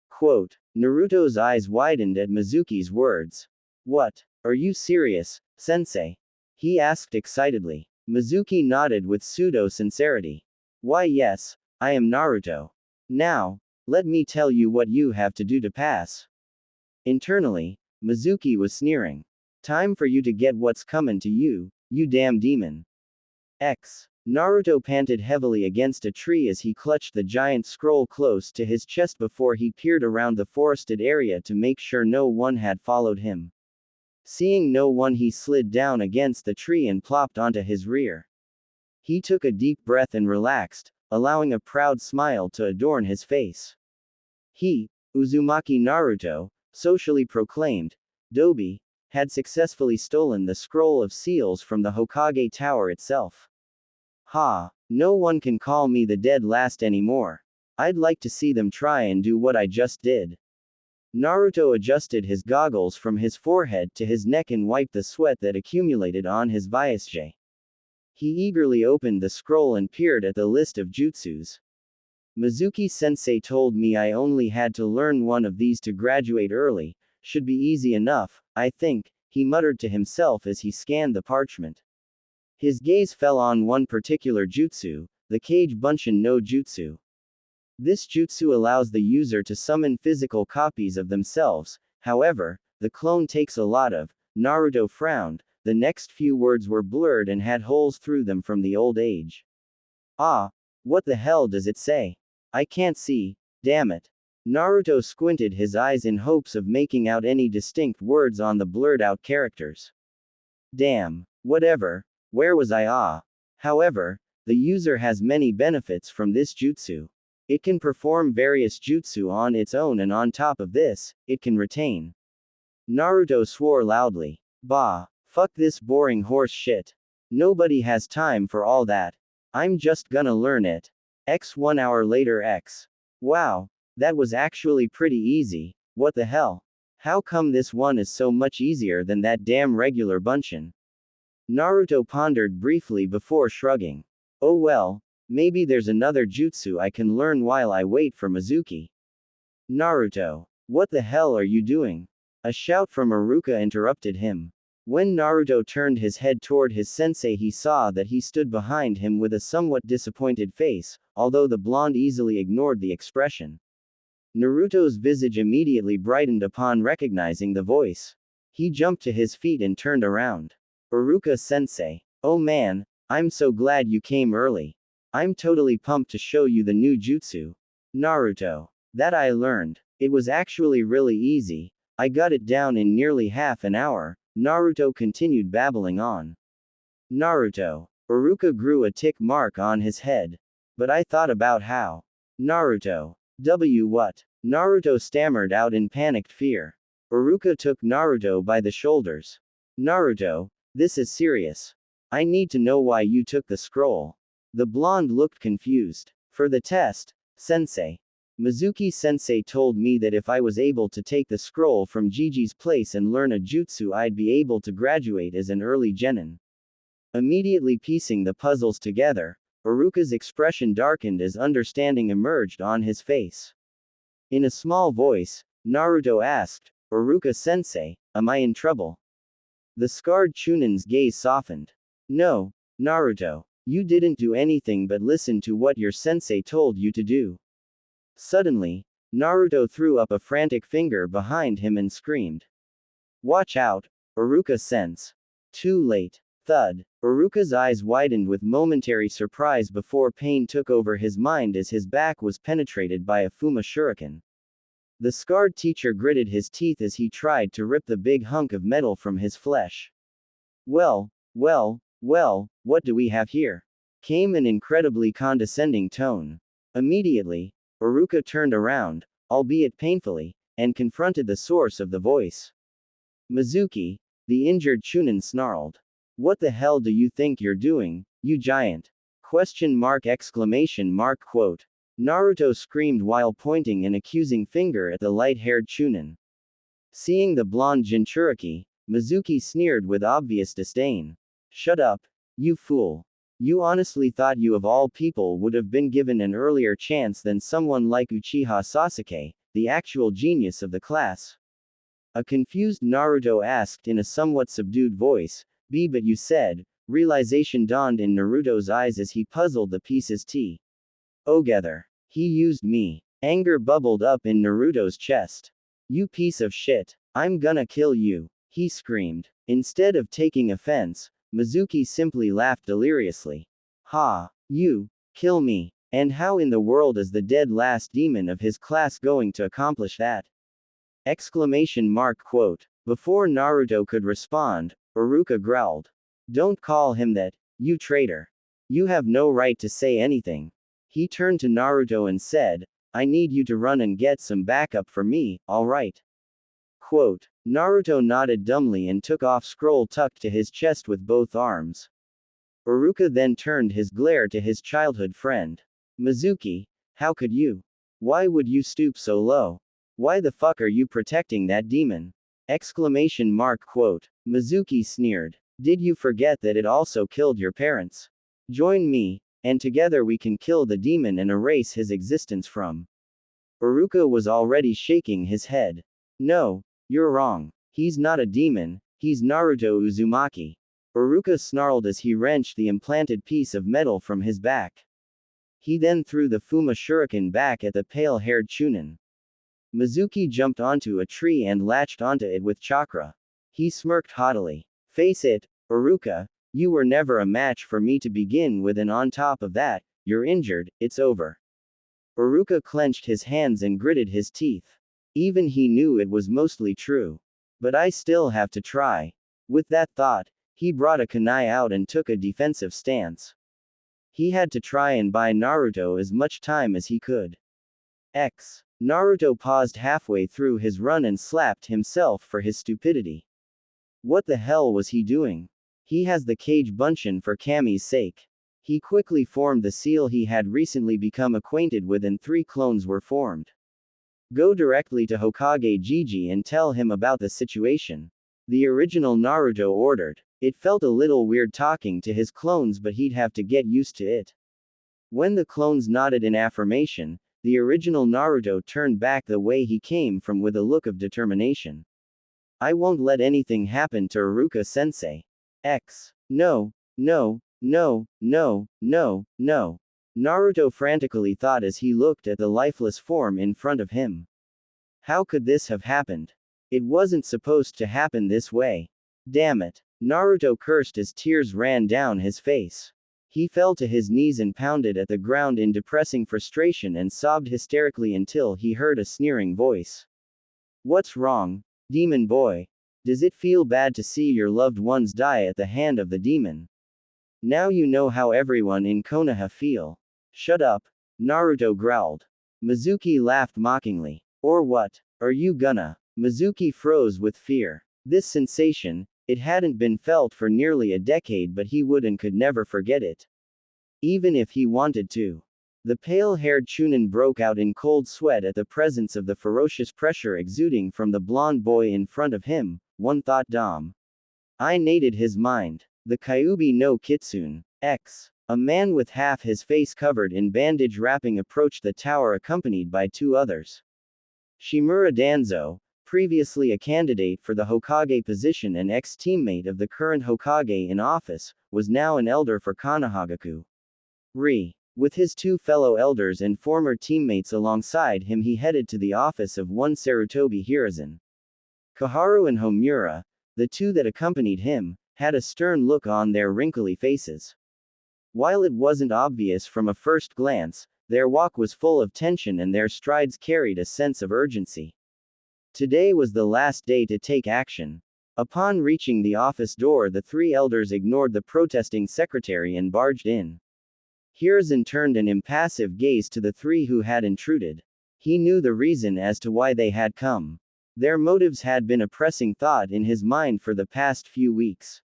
Quote. Naruto's eyes widened at Mizuki's words. What? Are you serious, sensei? He asked excitedly. Mizuki nodded with pseudo-sincerity. Why yes, I am Naruto. Now, let me tell you what you have to do to pass. Internally, Mizuki was sneering. Time for you to get what's coming to you, you damn demon. Naruto panted heavily against a tree as he clutched the giant scroll close to his chest before he peered around the forested area to make sure no one had followed him. Seeing no one, he slid down against the tree and plopped onto his rear. He took a deep breath and relaxed, allowing a proud smile to adorn his face. He, Uzumaki Naruto, socially proclaimed, Dobi, had successfully stolen the scroll of seals from the Hokage Tower itself. Ha, no one can call me the dead last anymore. I'd like to see them try and do what I just did. Naruto adjusted his goggles from his forehead to his neck and wiped the sweat that accumulated on his visage. He eagerly opened the scroll and peered at the list of jutsus. Mizuki-sensei told me I only had to learn one of these to graduate early, should be easy enough, I think, he muttered to himself as he scanned the parchment. His gaze fell on one particular jutsu, the Kage Bunshin no Jutsu. This jutsu allows the user to summon physical copies of themselves, however, the clone takes a lot of. Naruto frowned, the next few words were blurred and had holes through them from the old age. Ah, what the hell does it say? I can't see, damn it. Naruto squinted his eyes in hopes of making out any distinct words on the blurred out characters. Damn, whatever, where was I? However, the user has many benefits from this jutsu. It can perform various jutsu on its own, and on top of this, it can retain. Naruto swore loudly. Bah, fuck this boring horse shit. Nobody has time for all that. I'm just gonna learn it. 1 hour later. Wow, that was actually pretty easy, what the hell? How come this one is so much easier than that damn regular Bunshin? Naruto pondered briefly before shrugging. Oh well, maybe there's another jutsu I can learn while I wait for Mizuki. Naruto, what the hell are you doing? A shout from Iruka interrupted him. When Naruto turned his head toward his sensei, he saw that he stood behind him with a somewhat disappointed face, although the blonde easily ignored the expression. Naruto's visage immediately brightened upon recognizing the voice. He jumped to his feet and turned around. Iruka-sensei. Oh man, I'm so glad you came early. I'm totally pumped to show you the new jutsu. Naruto. That I learned. It was actually really easy. I got it down in nearly half an hour, Naruto continued babbling on. Naruto. Iruka grew a tick mark on his head. But I thought about how. Naruto. What? Naruto stammered out in panicked fear. Iruka took Naruto by the shoulders. Naruto, this is serious. I need to know why you took the scroll. The blonde looked confused. For the test, sensei. Mizuki-sensei told me that if I was able to take the scroll from Gigi's place and learn a jutsu, I'd be able to graduate as an early genin. Immediately piecing the puzzles together, Iruka's expression darkened as understanding emerged on his face. In a small voice, Naruto asked, Iruka-sensei, am I in trouble? The scarred Chunin's gaze softened. No, Naruto. You didn't do anything but listen to what your sensei told you to do. Suddenly, Naruto threw up a frantic finger behind him and screamed. Watch out, Iruka-sense. Too late. Thud. Iruka's eyes widened with momentary surprise before pain took over his mind as his back was penetrated by a Fuma shuriken. The scarred teacher gritted his teeth as he tried to rip the big hunk of metal from his flesh. Well, what do we have here? Came an incredibly condescending tone. Immediately, Iruka turned around, albeit painfully, and confronted the source of the voice. Mizuki, the injured Chunin snarled. What the hell do you think you're doing, you giant? Quote. Naruto screamed while pointing an accusing finger at the light-haired Chunin. Seeing the blonde Jinchuriki, Mizuki sneered with obvious disdain. Shut up, you fool. You honestly thought you of all people would have been given an earlier chance than someone like Uchiha Sasuke, the actual genius of the class? A confused Naruto asked in a somewhat subdued voice, but you said, realization dawned in Naruto's eyes as he puzzled the pieces together. He used me. Anger bubbled up in Naruto's chest. You piece of shit. I'm gonna kill you, he screamed. Instead of taking offense, Mizuki simply laughed deliriously. Ha! You! Kill me! And how in the world is the dead last demon of his class going to accomplish that? Quote. Before Naruto could respond, Iruka growled. Don't call him that, you traitor. You have no right to say anything. He turned to Naruto and said, I need you to run and get some backup for me, alright? Quote. Naruto nodded dumbly and took off scroll tucked to his chest with both arms. Iruka then turned his glare to his childhood friend. Mizuki, how could you? Why would you stoop so low? Why the fuck are you protecting that demon? Quote. Mizuki sneered. Did you forget that it also killed your parents? Join me, and together we can kill the demon and erase his existence from. Iruka was already shaking his head. No, you're wrong. He's not a demon, he's Naruto Uzumaki. Iruka snarled as he wrenched the implanted piece of metal from his back. He then threw the Fuma shuriken back at the pale-haired Chunin. Mizuki jumped onto a tree and latched onto it with chakra. He smirked haughtily. Face it, Iruka, you were never a match for me to begin with, and on top of that, you're injured, it's over. Iruka clenched his hands and gritted his teeth. Even he knew it was mostly true. But I still have to try. With that thought, he brought a kunai out and took a defensive stance. He had to try and buy Naruto as much time as he could. Naruto paused halfway through his run and slapped himself for his stupidity. What the hell was he doing? He has the Kage Bunshin for Kami's sake. He quickly formed the seal he had recently become acquainted with, and 3 clones were formed. Go directly to Hokage Gigi and tell him about the situation. The original Naruto ordered. It felt a little weird talking to his clones, but he'd have to get used to it. When the clones nodded in affirmation, the original Naruto turned back the way he came from with a look of determination. I won't let anything happen to Iruka-sensei. No. Naruto frantically thought as he looked at the lifeless form in front of him. How could this have happened? It wasn't supposed to happen this way. Damn it. Naruto cursed as tears ran down his face. He fell to his knees and pounded at the ground in depressing frustration and sobbed hysterically until he heard a sneering voice. What's wrong, demon boy? Does it feel bad to see your loved ones die at the hand of the demon? Now you know how everyone in Konoha feel. Shut up, Naruto growled. Mizuki laughed mockingly. Or what? Are you gonna? Mizuki froze with fear. This sensation, it hadn't been felt for nearly a decade, but he would and could never forget it. Even if he wanted to. The pale-haired Chunin broke out in cold sweat at the presence of the ferocious pressure exuding from the blonde boy in front of him, one thought Dom. I nated his mind. The Kyuubi no Kitsune. A man with half his face covered in bandage wrapping approached the tower accompanied by 2 others. Shimura Danzo, previously a candidate for the Hokage position and ex-teammate of the current Hokage in office, was now an elder for Konohagaku. With his two fellow elders and former teammates alongside him, he headed to the office of one Sarutobi Hiruzen. Koharu and Homura, the two that accompanied him, had a stern look on their wrinkly faces. While it wasn't obvious from a first glance, their walk was full of tension and their strides carried a sense of urgency. Today was the last day to take action. Upon reaching the office door, the three elders ignored the protesting secretary and barged in. Hiruzen turned an impassive gaze to the three who had intruded. He knew the reason as to why they had come. Their motives had been a pressing thought in his mind for the past few weeks.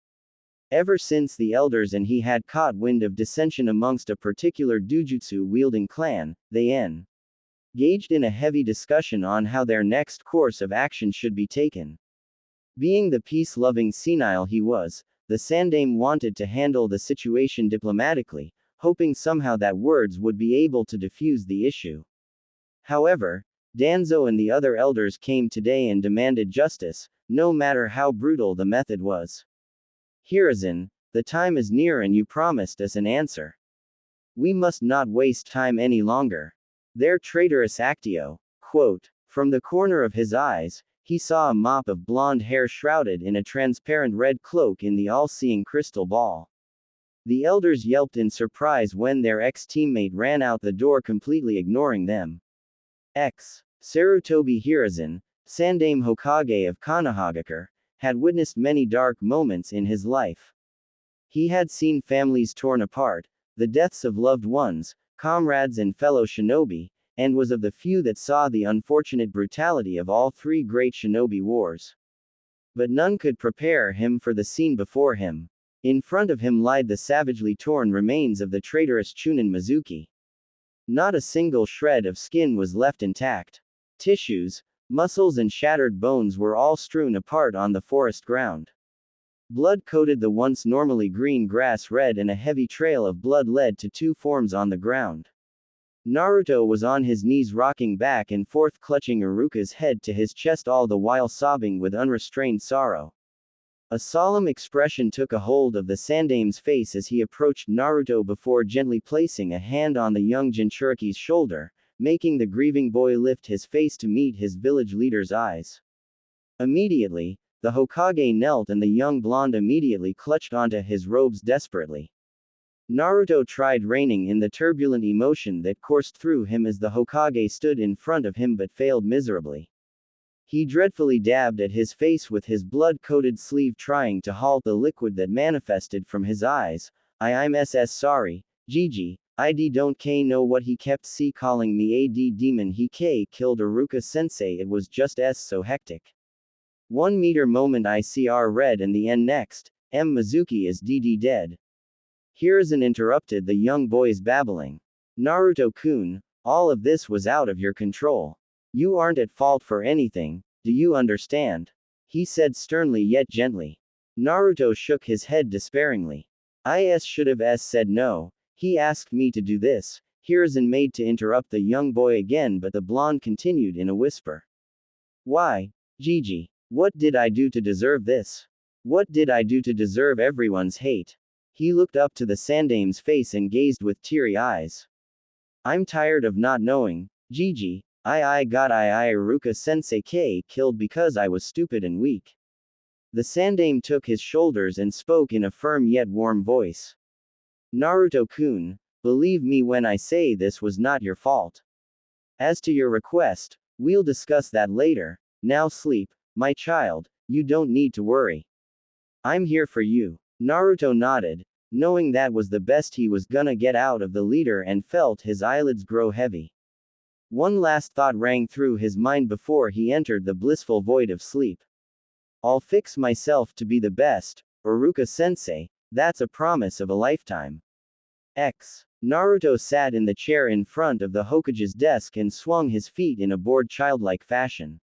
Ever since the elders and he had caught wind of dissension amongst a particular Dujutsu-wielding clan, they engaged in a heavy discussion on how their next course of action should be taken. Being the peace-loving senile he was, the Sandaime wanted to handle the situation diplomatically, hoping somehow that words would be able to diffuse the issue. However, Danzo and the other elders came today and demanded justice, no matter how brutal the method was. Hiruzen, the time is near and you promised us an answer. We must not waste time any longer. Their traitorous Actio. Quote. From the corner of his eyes, he saw a mop of blonde hair shrouded in a transparent red cloak in the all-seeing crystal ball. The elders yelped in surprise when their ex-teammate ran out the door, completely ignoring them. Sarutobi Hiruzen, Sandaime Hokage of Konohagakure, had witnessed many dark moments in his life. He had seen families torn apart, the deaths of loved ones, comrades and fellow shinobi, and was of the few that saw the unfortunate brutality of all three great shinobi wars. But none could prepare him for the scene before him. In front of him lied the savagely torn remains of the traitorous Chunin Mizuki. Not a single shred of skin was left intact. Tissues, muscles and shattered bones were all strewn apart on the forest ground. Blood coated the once normally green grass red, and a heavy trail of blood led to two forms on the ground. Naruto was on his knees, rocking back and forth, clutching Iruka's head to his chest, all the while sobbing with unrestrained sorrow. A solemn expression took a hold of the Sandaime's face as he approached Naruto before gently placing a hand on the young Jinchuriki's shoulder, making the grieving boy lift his face to meet his village leader's eyes. Immediately, the Hokage knelt and the young blonde immediately clutched onto his robes desperately. Naruto tried reining in the turbulent emotion that coursed through him as the Hokage stood in front of him, but failed miserably. He dreadfully dabbed at his face with his blood-coated sleeve, trying to halt the liquid that manifested from his eyes. I'm sorry, Gigi, I don't know what he kept calling me AD demon. He killed Iruka-sensei, it was just so hectic. 1 meter moment ICR read, and the end next, Mizuki is dead. Hiruzen interrupted the young boy's babbling. Naruto-kun, all of this was out of your control. You aren't at fault for anything, do you understand? He said sternly yet gently. Naruto shook his head despairingly. I should have said no. He asked me to do this. Hiruzen made to interrupt the young boy again, but the blonde continued in a whisper. Why, Gigi? What did I do to deserve this? What did I do to deserve everyone's hate? He looked up to the Sandaime's face and gazed with teary eyes. I'm tired of not knowing, Gigi. I got Iruka-sensei killed because I was stupid and weak. The Sandaime took his shoulders and spoke in a firm yet warm voice. Naruto-kun, believe me when I say this was not your fault. As to your request, we'll discuss that later. Now sleep, my child, you don't need to worry. I'm here for you. Naruto nodded, knowing that was the best he was gonna get out of the leader, and felt his eyelids grow heavy. One last thought rang through his mind before he entered the blissful void of sleep. I'll fix myself to be the best, Iruka-sensei, that's a promise of a lifetime. Naruto sat in the chair in front of the Hokage's desk and swung his feet in a bored childlike fashion.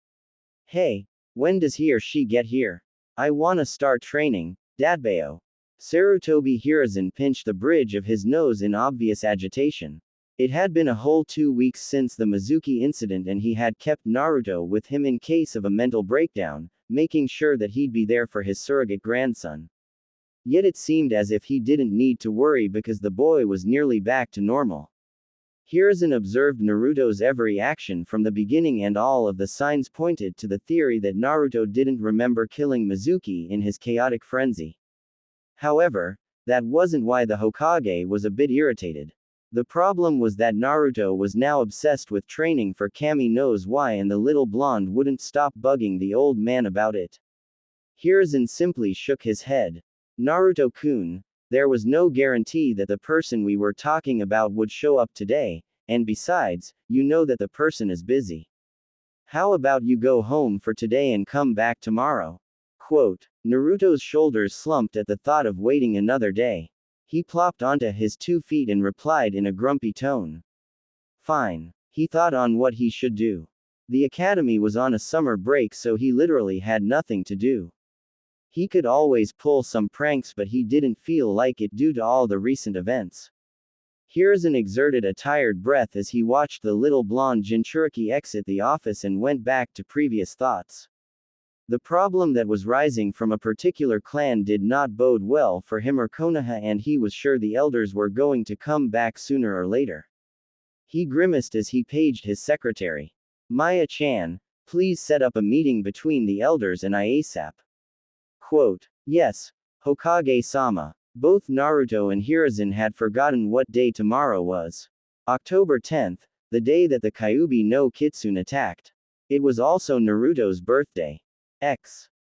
Hey, when does he or she get here? I wanna start training, Datbeo. Sarutobi Hiruzen pinched the bridge of his nose in obvious agitation. It had been a whole 2 weeks since the Mizuki incident, and he had kept Naruto with him in case of a mental breakdown, making sure that he'd be there for his surrogate grandson. Yet it seemed as if he didn't need to worry because the boy was nearly back to normal. Hiruzen observed Naruto's every action from the beginning, and all of the signs pointed to the theory that Naruto didn't remember killing Mizuki in his chaotic frenzy. However, that wasn't why the Hokage was a bit irritated. The problem was that Naruto was now obsessed with training for Kami knows why, and the little blonde wouldn't stop bugging the old man about it. Hiruzen simply shook his head. Naruto-kun, there was no guarantee that the person we were talking about would show up today, and besides, you know that the person is busy. How about you go home for today and come back tomorrow? Quote. Naruto's shoulders slumped at the thought of waiting another day. He plopped onto his 2 feet and replied in a grumpy tone. Fine. He thought on what he should do. The academy was on a summer break, so he literally had nothing to do. He could always pull some pranks, but he didn't feel like it due to all the recent events. Hiruzen exerted a tired breath as he watched the little blonde Jinchuriki exit the office and went back to previous thoughts. The problem that was rising from a particular clan did not bode well for him or Konoha, and he was sure the elders were going to come back sooner or later. He grimaced as he paged his secretary. Maya-chan, please set up a meeting between the elders and I ASAP. Quote. Yes, Hokage-sama. Both Naruto and Hiruzen had forgotten what day tomorrow was. October 10th, the day that the Kyuubi no Kitsune attacked. It was also Naruto's birthday.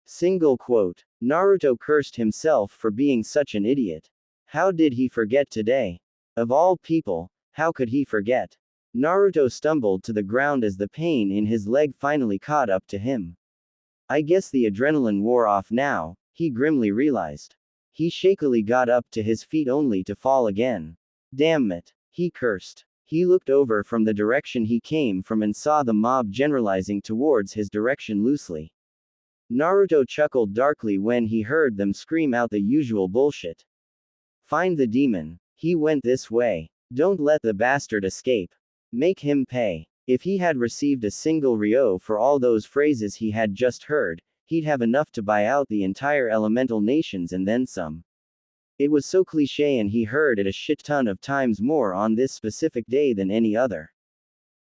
Single quote. Naruto cursed himself for being such an idiot. How did he forget today? Of all people, how could he forget? Naruto stumbled to the ground as the pain in his leg finally caught up to him. I guess the adrenaline wore off now, he grimly realized. He shakily got up to his feet only to fall again. Damn it, he cursed. He looked over from the direction he came from and saw the mob generalizing towards his direction loosely. Naruto chuckled darkly when he heard them scream out the usual bullshit. Find the demon. He went this way. Don't let the bastard escape. Make him pay. If he had received a single ryo for all those phrases he had just heard, he'd have enough to buy out the entire elemental nations and then some. It was so cliché, and he heard it a shit ton of times more on this specific day than any other.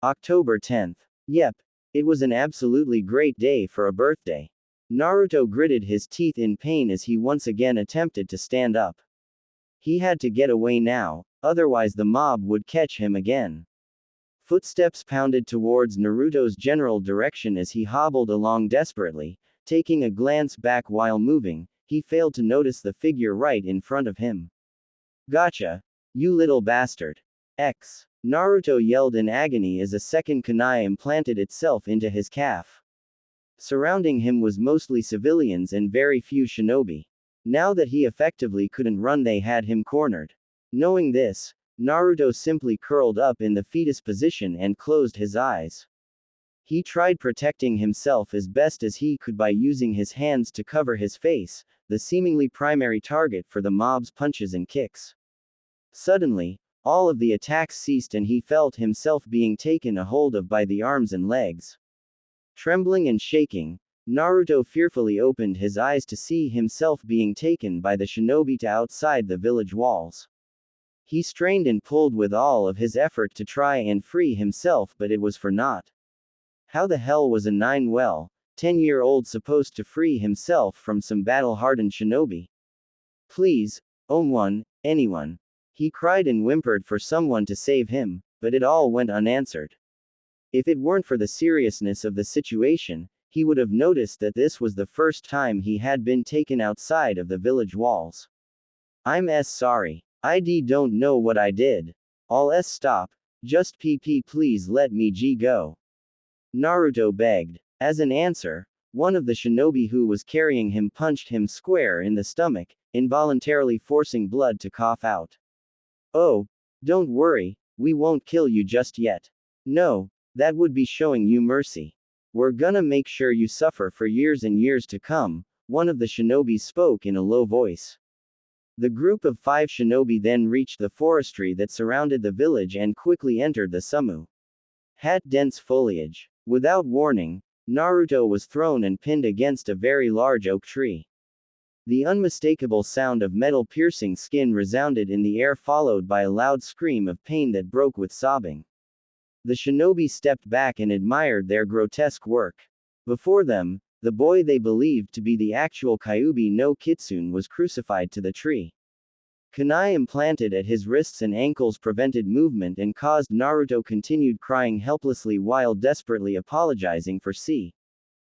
October 10th. Yep. It was an absolutely great day for a birthday. Naruto gritted his teeth in pain as he once again attempted to stand up. He had to get away now, otherwise the mob would catch him again. Footsteps pounded towards Naruto's general direction as he hobbled along desperately. Taking a glance back while moving, he failed to notice the figure right in front of him. Gotcha! You little bastard! Naruto yelled in agony as a second kunai implanted itself into his calf. Surrounding him was mostly civilians and very few shinobi. Now that he effectively couldn't run, they had him cornered. Knowing this, Naruto simply curled up in the fetus position and closed his eyes. He tried protecting himself as best as he could by using his hands to cover his face, the seemingly primary target for the mob's punches and kicks. Suddenly, all of the attacks ceased and he felt himself being taken a hold of by the arms and legs. Trembling and shaking, Naruto fearfully opened his eyes to see himself being taken by the shinobi to outside the village walls. He strained and pulled with all of his effort to try and free himself, but it was for naught. How the hell was a 10-year-old supposed to free himself from some battle-hardened shinobi? Please, anyone. He cried and whimpered for someone to save him, but it all went unanswered. If it weren't for the seriousness of the situation, he would have noticed that this was the first time he had been taken outside of the village walls. I'm sorry. I don't know what I did. I'll stop. Just PP, please let me go. Naruto begged. As an answer, one of the shinobi who was carrying him punched him square in the stomach, involuntarily forcing blood to cough out. Oh, don't worry, we won't kill you just yet. No, that would be showing you mercy. We're gonna make sure you suffer for years and years to come, one of the shinobis spoke in a low voice. The group of 5 shinobi then reached the forestry that surrounded the village and quickly entered the sumu. Had dense foliage. Without warning, Naruto was thrown and pinned against a very large oak tree. The unmistakable sound of metal piercing skin resounded in the air, followed by a loud scream of pain that broke with sobbing. The shinobi stepped back and admired their grotesque work. Before them, the boy they believed to be the actual Kyuubi no Kitsune was crucified to the tree. Kunai implanted at his wrists and ankles prevented movement and caused Naruto continued crying helplessly while desperately apologizing for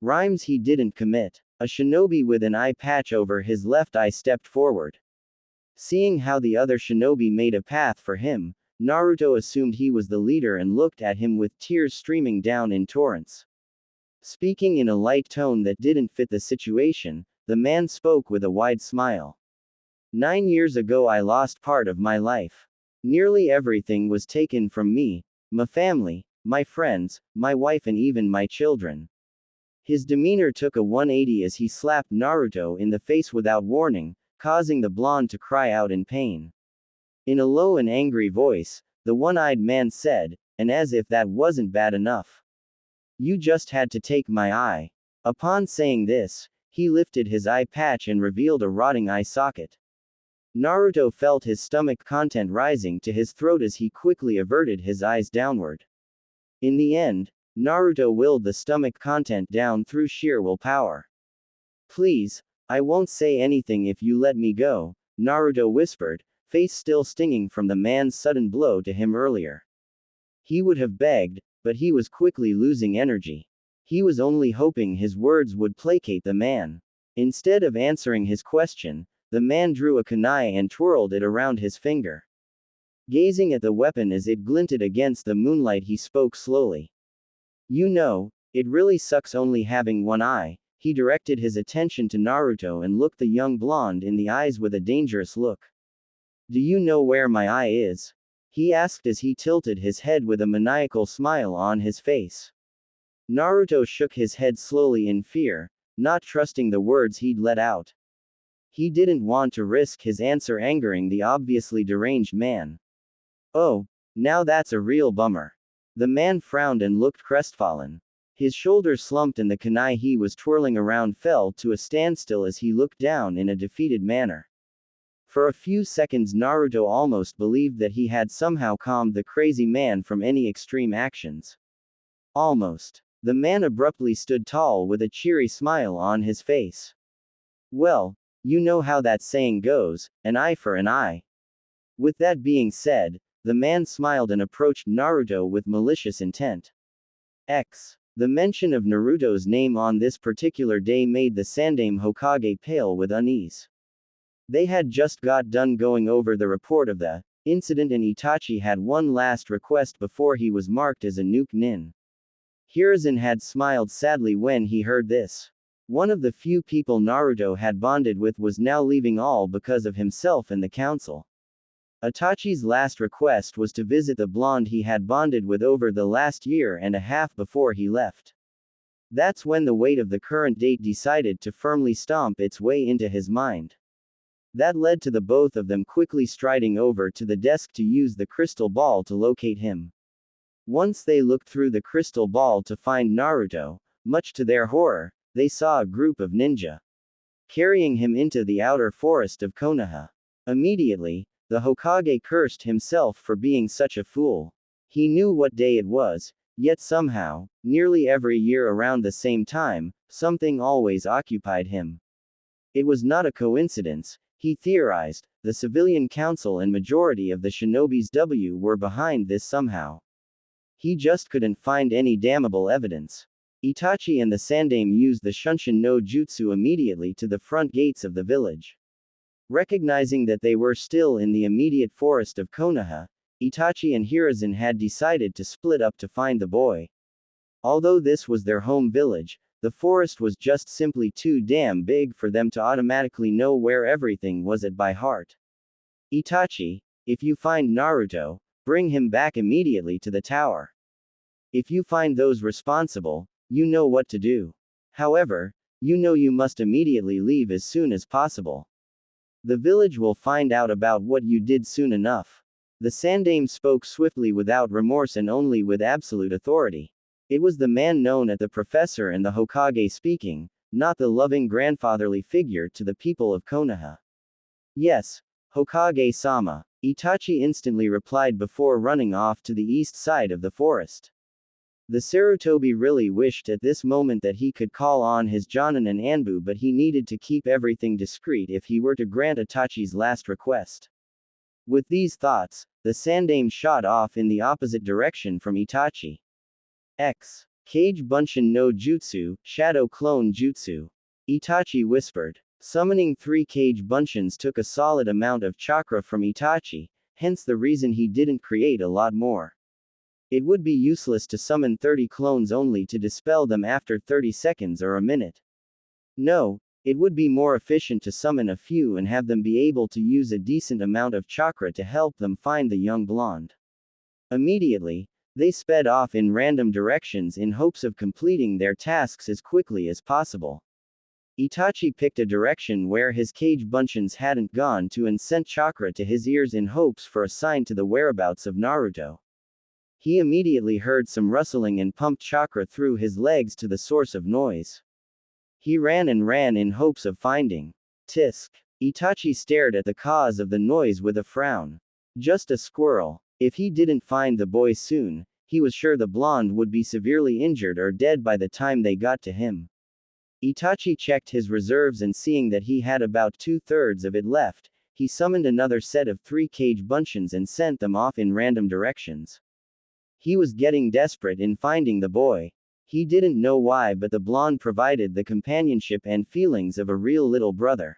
crimes he didn't commit. A shinobi with an eye patch over his left eye stepped forward. Seeing how the other shinobi made a path for him, Naruto assumed he was the leader and looked at him with tears streaming down in torrents. Speaking in a light tone that didn't fit the situation, the man spoke with a wide smile. 9 years ago I lost part of my life. Nearly everything was taken from me, my family, my friends, my wife and even my children. His demeanor took a 180 as he slapped Naruto in the face without warning, causing the blonde to cry out in pain. In a low and angry voice, the one-eyed man said, and as if that wasn't bad enough. You just had to take my eye. Upon saying this, he lifted his eye patch and revealed a rotting eye socket. Naruto felt his stomach content rising to his throat as he quickly averted his eyes downward. In the end, Naruto willed the stomach content down through sheer willpower. Please, I won't say anything if you let me go, Naruto whispered, face still stinging from the man's sudden blow to him earlier. He would have begged, but he was quickly losing energy. He was only hoping his words would placate the man. Instead of answering his question, the man drew a kunai and twirled it around his finger. Gazing at the weapon as it glinted against the moonlight, he spoke slowly. You know, it really sucks only having one eye. He directed his attention to Naruto and looked the young blonde in the eyes with a dangerous look. Do you know where my eye is? He asked as he tilted his head with a maniacal smile on his face. Naruto shook his head slowly in fear, not trusting the words he'd let out. He didn't want to risk his answer angering the obviously deranged man. Oh, now that's a real bummer. The man frowned and looked crestfallen. His shoulders slumped and the kunai he was twirling around fell to a standstill as he looked down in a defeated manner. For a few seconds Naruto almost believed that he had somehow calmed the crazy man from any extreme actions. Almost. The man abruptly stood tall with a cheery smile on his face. Well, you know how that saying goes, an eye for an eye. With that being said, the man smiled and approached Naruto with malicious intent. The mention of Naruto's name on this particular day made the Sandaime Hokage pale with unease. They had just got done going over the report of the incident and Itachi had one last request before he was marked as a nuke nin. Hiruzen had smiled sadly when he heard this. One of the few people Naruto had bonded with was now leaving all because of himself and the council. Itachi's last request was to visit the blonde he had bonded with over the last year and a half before he left. That's when the weight of the current date decided to firmly stomp its way into his mind. That led to the both of them quickly striding over to the desk to use the crystal ball to locate him. Once they looked through the crystal ball to find Naruto, much to their horror, they saw a group of ninja carrying him into the outer forest of Konoha. Immediately, the Hokage cursed himself for being such a fool. He knew what day it was, yet somehow, nearly every year around the same time, something always occupied him. It was not a coincidence, he theorized, the civilian council and majority of the shinobi's were behind this somehow. He just couldn't find any damnable evidence. Itachi and the Sandaime used the Shunshin no Jutsu immediately to the front gates of the village. Recognizing that they were still in the immediate forest of Konoha, Itachi and Hiruzen had decided to split up to find the boy. Although this was their home village, the forest was just simply too damn big for them to automatically know where everything was at by heart. Itachi, if you find Naruto, bring him back immediately to the tower. If you find those responsible, you know what to do. However, you know you must immediately leave as soon as possible. The village will find out about what you did soon enough. The Sandaime spoke swiftly without remorse and only with absolute authority. It was the man known as the professor and the Hokage speaking, not the loving grandfatherly figure to the people of Konoha. Yes, Hokage-sama, Itachi instantly replied before running off to the east side of the forest. The Sarutobi really wished at this moment that he could call on his Jonin and Anbu, but he needed to keep everything discreet if he were to grant Itachi's last request. With these thoughts, the Sandaime shot off in the opposite direction from Itachi. X. Kage Bunshin no Jutsu, Shadow Clone Jutsu. Itachi whispered. Summoning 3 Kage Bunshins took a solid amount of chakra from Itachi, hence the reason he didn't create a lot more. It would be useless to summon 30 clones only to dispel them after 30 seconds or a minute. No, it would be more efficient to summon a few and have them be able to use a decent amount of chakra to help them find the young blonde. Immediately, they sped off in random directions in hopes of completing their tasks as quickly as possible. Itachi picked a direction where his Kage Bunshins hadn't gone to and sent chakra to his ears in hopes for a sign to the whereabouts of Naruto. He immediately heard some rustling and pumped chakra through his legs to the source of noise. He ran and ran in hopes of finding. Tisk. Itachi stared at the cause of the noise with a frown. Just a squirrel. If he didn't find the boy soon, he was sure the blonde would be severely injured or dead by the time they got to him. Itachi checked his reserves and seeing that he had about 2/3 of it left, he summoned another set of 3 Kage Bunshins and sent them off in random directions. He was getting desperate in finding the boy. He didn't know why, but the blonde provided the companionship and feelings of a real little brother.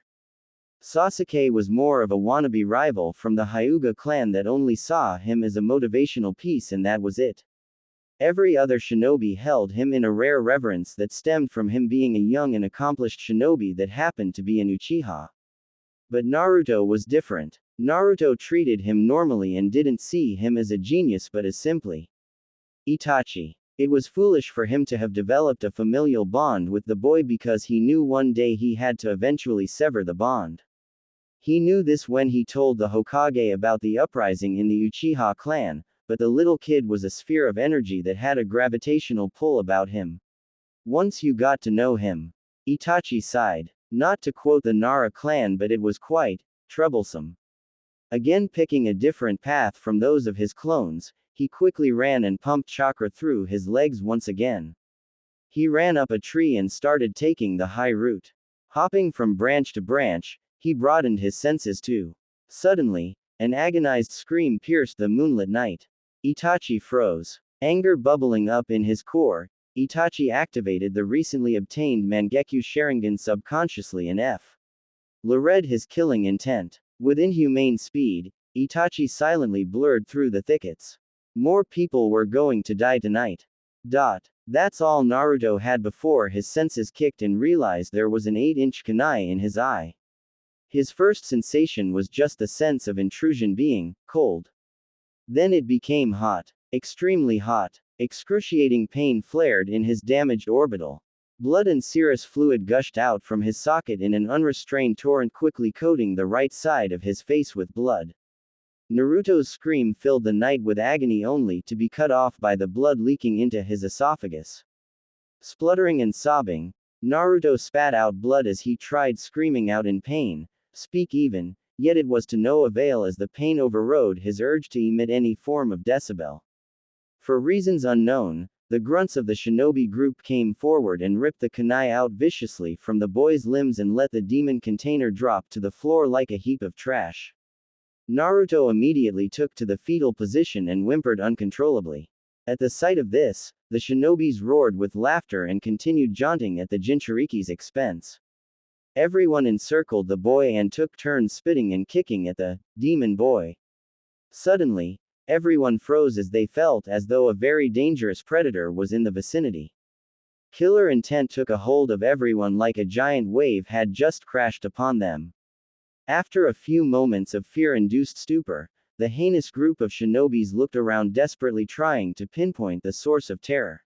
Sasuke was more of a wannabe rival from the Hyuga clan that only saw him as a motivational piece, and that was it. Every other shinobi held him in a rare reverence that stemmed from him being a young and accomplished shinobi that happened to be an Uchiha. But Naruto was different. Naruto treated him normally and didn't see him as a genius but as simply Itachi. It was foolish for him to have developed a familial bond with the boy because he knew one day he had to eventually sever the bond. He knew this when he told the Hokage about the uprising in the Uchiha clan, but the little kid was a sphere of energy that had a gravitational pull about him. Once you got to know him. Itachi sighed. Not to quote the Nara clan, but it was quite troublesome. Again picking a different path from those of his clones, he quickly ran and pumped chakra through his legs once again. He ran up a tree and started taking the high route. Hopping from branch to branch, he broadened his senses too. Suddenly, an agonized scream pierced the moonlit night. Itachi froze. Anger bubbling up in his core, Itachi activated the recently obtained Mangekyo Sharingan subconsciously and read his killing intent. With inhumane speed, Itachi silently blurred through the thickets. More people were going to die tonight. That's all Naruto had before his senses kicked and realized there was an 8-inch kunai in his eye. His first sensation was just the sense of intrusion being cold. Then it became hot. Extremely hot. Excruciating pain flared in his damaged orbital. Blood and serous fluid gushed out from his socket in an unrestrained torrent, quickly coating the right side of his face with blood. Naruto's scream filled the night with agony only to be cut off by the blood leaking into his esophagus. Spluttering and sobbing, Naruto spat out blood as he tried screaming out in pain, speak even, yet it was to no avail as the pain overrode his urge to emit any form of decibel. For reasons unknown, the grunts of the shinobi group came forward and ripped the kunai out viciously from the boy's limbs and let the demon container drop to the floor like a heap of trash. Naruto immediately took to the fetal position and whimpered uncontrollably. At the sight of this, the shinobis roared with laughter and continued jaunting at the Jinchuriki's expense. Everyone encircled the boy and took turns spitting and kicking at the demon boy. Suddenly, everyone froze as they felt as though a very dangerous predator was in the vicinity. Killer intent took a hold of everyone like a giant wave had just crashed upon them. After a few moments of fear-induced stupor, the heinous group of shinobis looked around desperately trying to pinpoint the source of terror.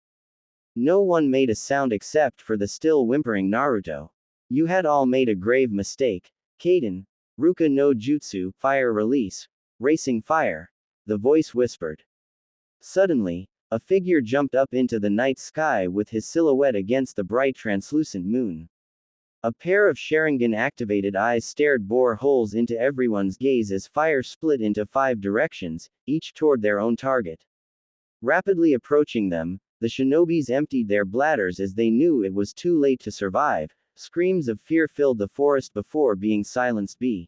No one made a sound except for the still whimpering Naruto. You had all made a grave mistake. Kaden. Ruka no Jutsu, fire release. Racing fire. The voice whispered. Suddenly, a figure jumped up into the night sky with his silhouette against the bright translucent moon. A pair of Sharingan-activated eyes stared bore holes into everyone's gaze as fire split into 5 directions, each toward their own target. Rapidly approaching them, the shinobis emptied their bladders as they knew it was too late to survive. Screams of fear filled the forest before being silenced by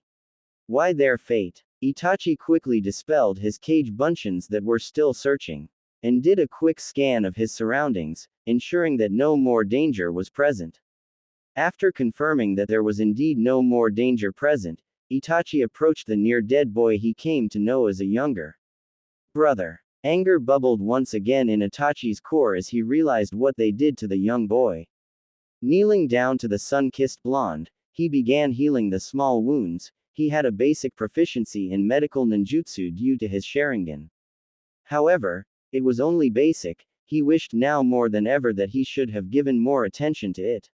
why their fate. Itachi quickly dispelled his cage buncheons that were still searching, and did a quick scan of his surroundings, ensuring that no more danger was present. After confirming that there was indeed no more danger present, Itachi approached the near-dead boy he came to know as a younger brother. Anger bubbled once again in Itachi's core as he realized what they did to the young boy. Kneeling down to the sun-kissed blonde, he began healing the small wounds. He had a basic proficiency in medical ninjutsu due to his Sharingan. However, it was only basic. He wished now more than ever that he should have given more attention to it.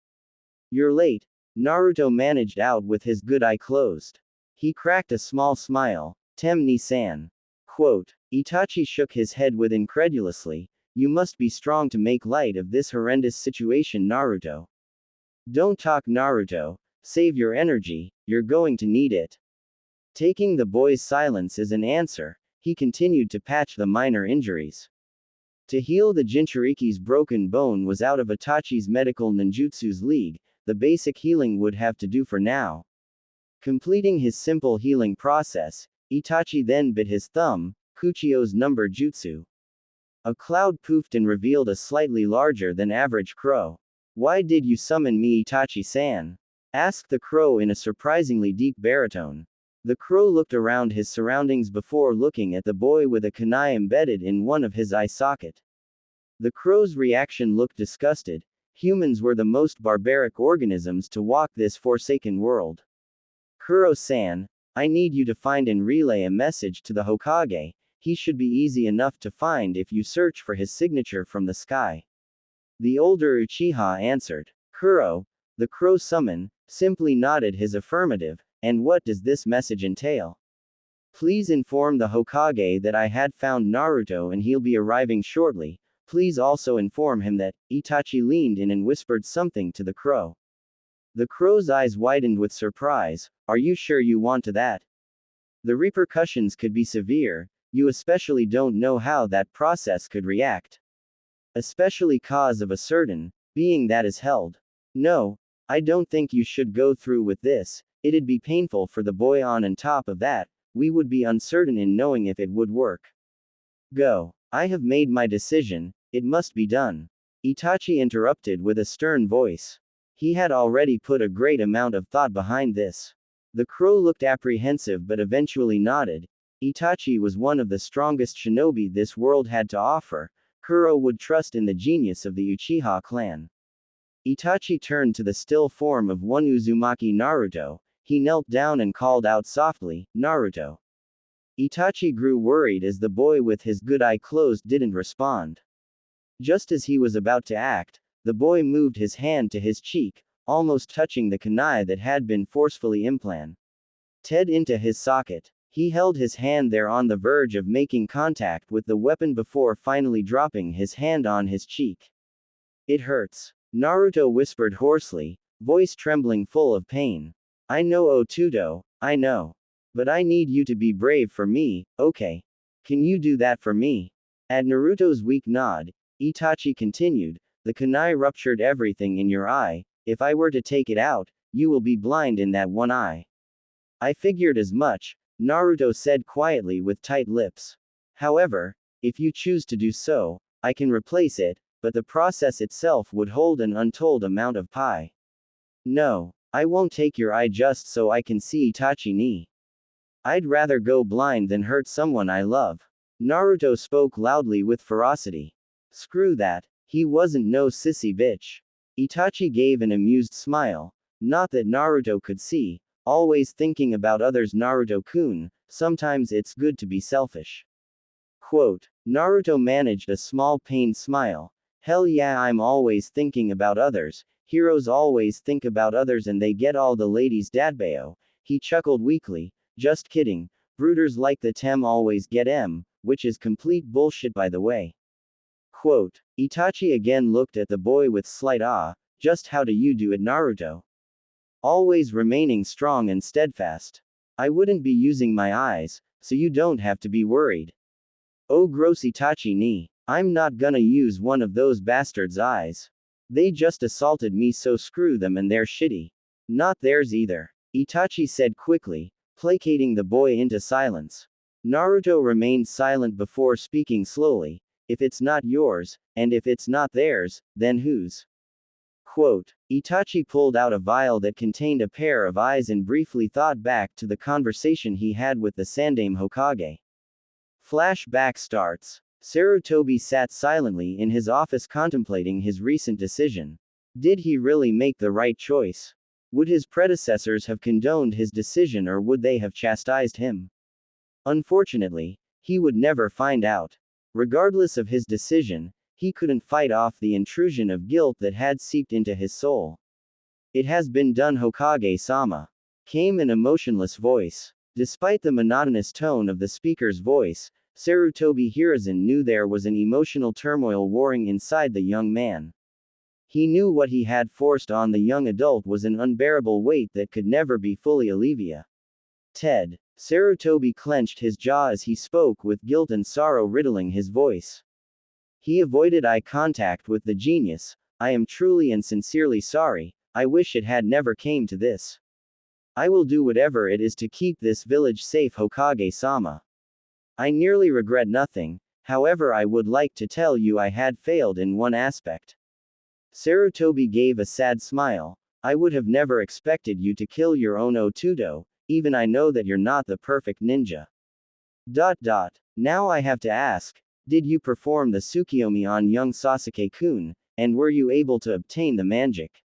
"You're late," Naruto managed out with his good eye closed. He cracked a small smile. "Tem ni-san." Quote. Itachi shook his head with incredulously. "You must be strong to make light of this horrendous situation, Naruto. Don't talk, Naruto. Save your energy, you're going to need it." Taking the boy's silence as an answer, he continued to patch the minor injuries. To heal the Jinchuriki's broken bone was out of Itachi's medical ninjutsu's league. The basic healing would have to do for now. Completing his simple healing process, Itachi then bit his thumb, Kuchio's number jutsu. A cloud poofed and revealed a slightly larger than average crow. "Why did you summon me, Itachi-san?" asked the crow in a surprisingly deep baritone. The crow looked around his surroundings before looking at the boy with a kunai embedded in one of his eye socket. The crow's reaction looked disgusted. Humans were the most barbaric organisms to walk this forsaken world. "Kuro-san, I need you to find and relay a message to the Hokage. He should be easy enough to find if you search for his signature from the sky." The older Uchiha answered. Kuro, the crow summon, simply nodded his affirmative. "And what does this message entail?" "Please inform the Hokage that I had found Naruto and he'll be arriving shortly. Please also inform him that." Itachi leaned in and whispered something to the crow. The crow's eyes widened with surprise. "Are you sure you want to that? The repercussions could be severe. You especially don't know how that process could react. Especially cause of a certain being that is held. No, I don't think you should go through with this. It'd be painful for the boy on top of that, we would be uncertain in knowing if it would work. Go. I have made my decision, it must be done." Itachi interrupted with a stern voice. He had already put a great amount of thought behind this. The crow looked apprehensive but eventually nodded. Itachi was one of the strongest shinobi this world had to offer. Kuro would trust in the genius of the Uchiha clan. Itachi turned to the still form of one Uzumaki Naruto. He knelt down and called out softly, "Naruto." Itachi grew worried as the boy with his good eye closed didn't respond. Just as he was about to act, the boy moved his hand to his cheek, almost touching the kunai that had been forcefully implanted into his socket. He held his hand there on the verge of making contact with the weapon before finally dropping his hand on his cheek. "It hurts," Naruto whispered hoarsely, voice trembling full of pain. "I know, Otudo, I know. But I need you to be brave for me, okay? Can you do that for me?" At Naruto's weak nod, Itachi continued, "The kunai ruptured everything in your eye. If I were to take it out, you will be blind in that one eye." "I figured as much," Naruto said quietly with tight lips. "However, if you choose to do so, I can replace it, but the process itself would hold an untold amount of pi. No, I won't take your eye just so I can see Itachi ni. I'd rather go blind than hurt someone I love." Naruto spoke loudly with ferocity. "Screw that, he wasn't no sissy bitch." Itachi gave an amused smile. Not that Naruto could see. Always thinking about others, Naruto-kun, sometimes it's good to be selfish. Quote. Naruto managed a small pained smile. "Hell yeah, I'm always thinking about others. Heroes always think about others and they get all the ladies dadbao." He chuckled weakly. "Just kidding. Brooders like the Tem always get M, which is complete bullshit by the way." Quote. Itachi again looked at the boy with slight awe. "Just how do you do it, Naruto?" always remaining strong and steadfast. I wouldn't be using my eyes, so you don't have to be worried. Oh gross Itachi ni. I'm not gonna use one of those bastards' eyes. They just assaulted me, so screw them and they're shitty. Not theirs either. Itachi said quickly, placating the boy into silence. Naruto remained silent before speaking slowly. If it's not yours, and if it's not theirs, then whose? Quote. Itachi pulled out a vial that contained a pair of eyes and briefly thought back to the conversation he had with the Sandaime Hokage. Flashback starts. Sarutobi sat silently in his office contemplating his recent decision. Did he really make the right choice? Would his predecessors have condoned his decision, or would they have chastised him? Unfortunately, he would never find out. Regardless of his decision, he couldn't fight off the intrusion of guilt that had seeped into his soul. It has been done, Hokage-sama. Came an emotionless voice. Despite the monotonous tone of the speaker's voice, Sarutobi Hiruzen knew there was an emotional turmoil warring inside the young man. He knew what he had forced on the young adult was an unbearable weight that could never be fully alleviated. Ted. Sarutobi clenched his jaw as he spoke, with guilt and sorrow riddling his voice. He avoided eye contact with the genius. I am truly and sincerely sorry. I wish it had never came to this. I will do whatever it is to keep this village safe, Hokage-sama. I nearly regret nothing. However, I would like to tell you I had failed in one aspect. Sarutobi gave a sad smile. I would have never expected you to kill your own Otudo. Even I know that you're not the perfect ninja. Now I have to ask, did you perform the Tsukiyomi on young Sasuke-kun, and were you able to obtain the manjic?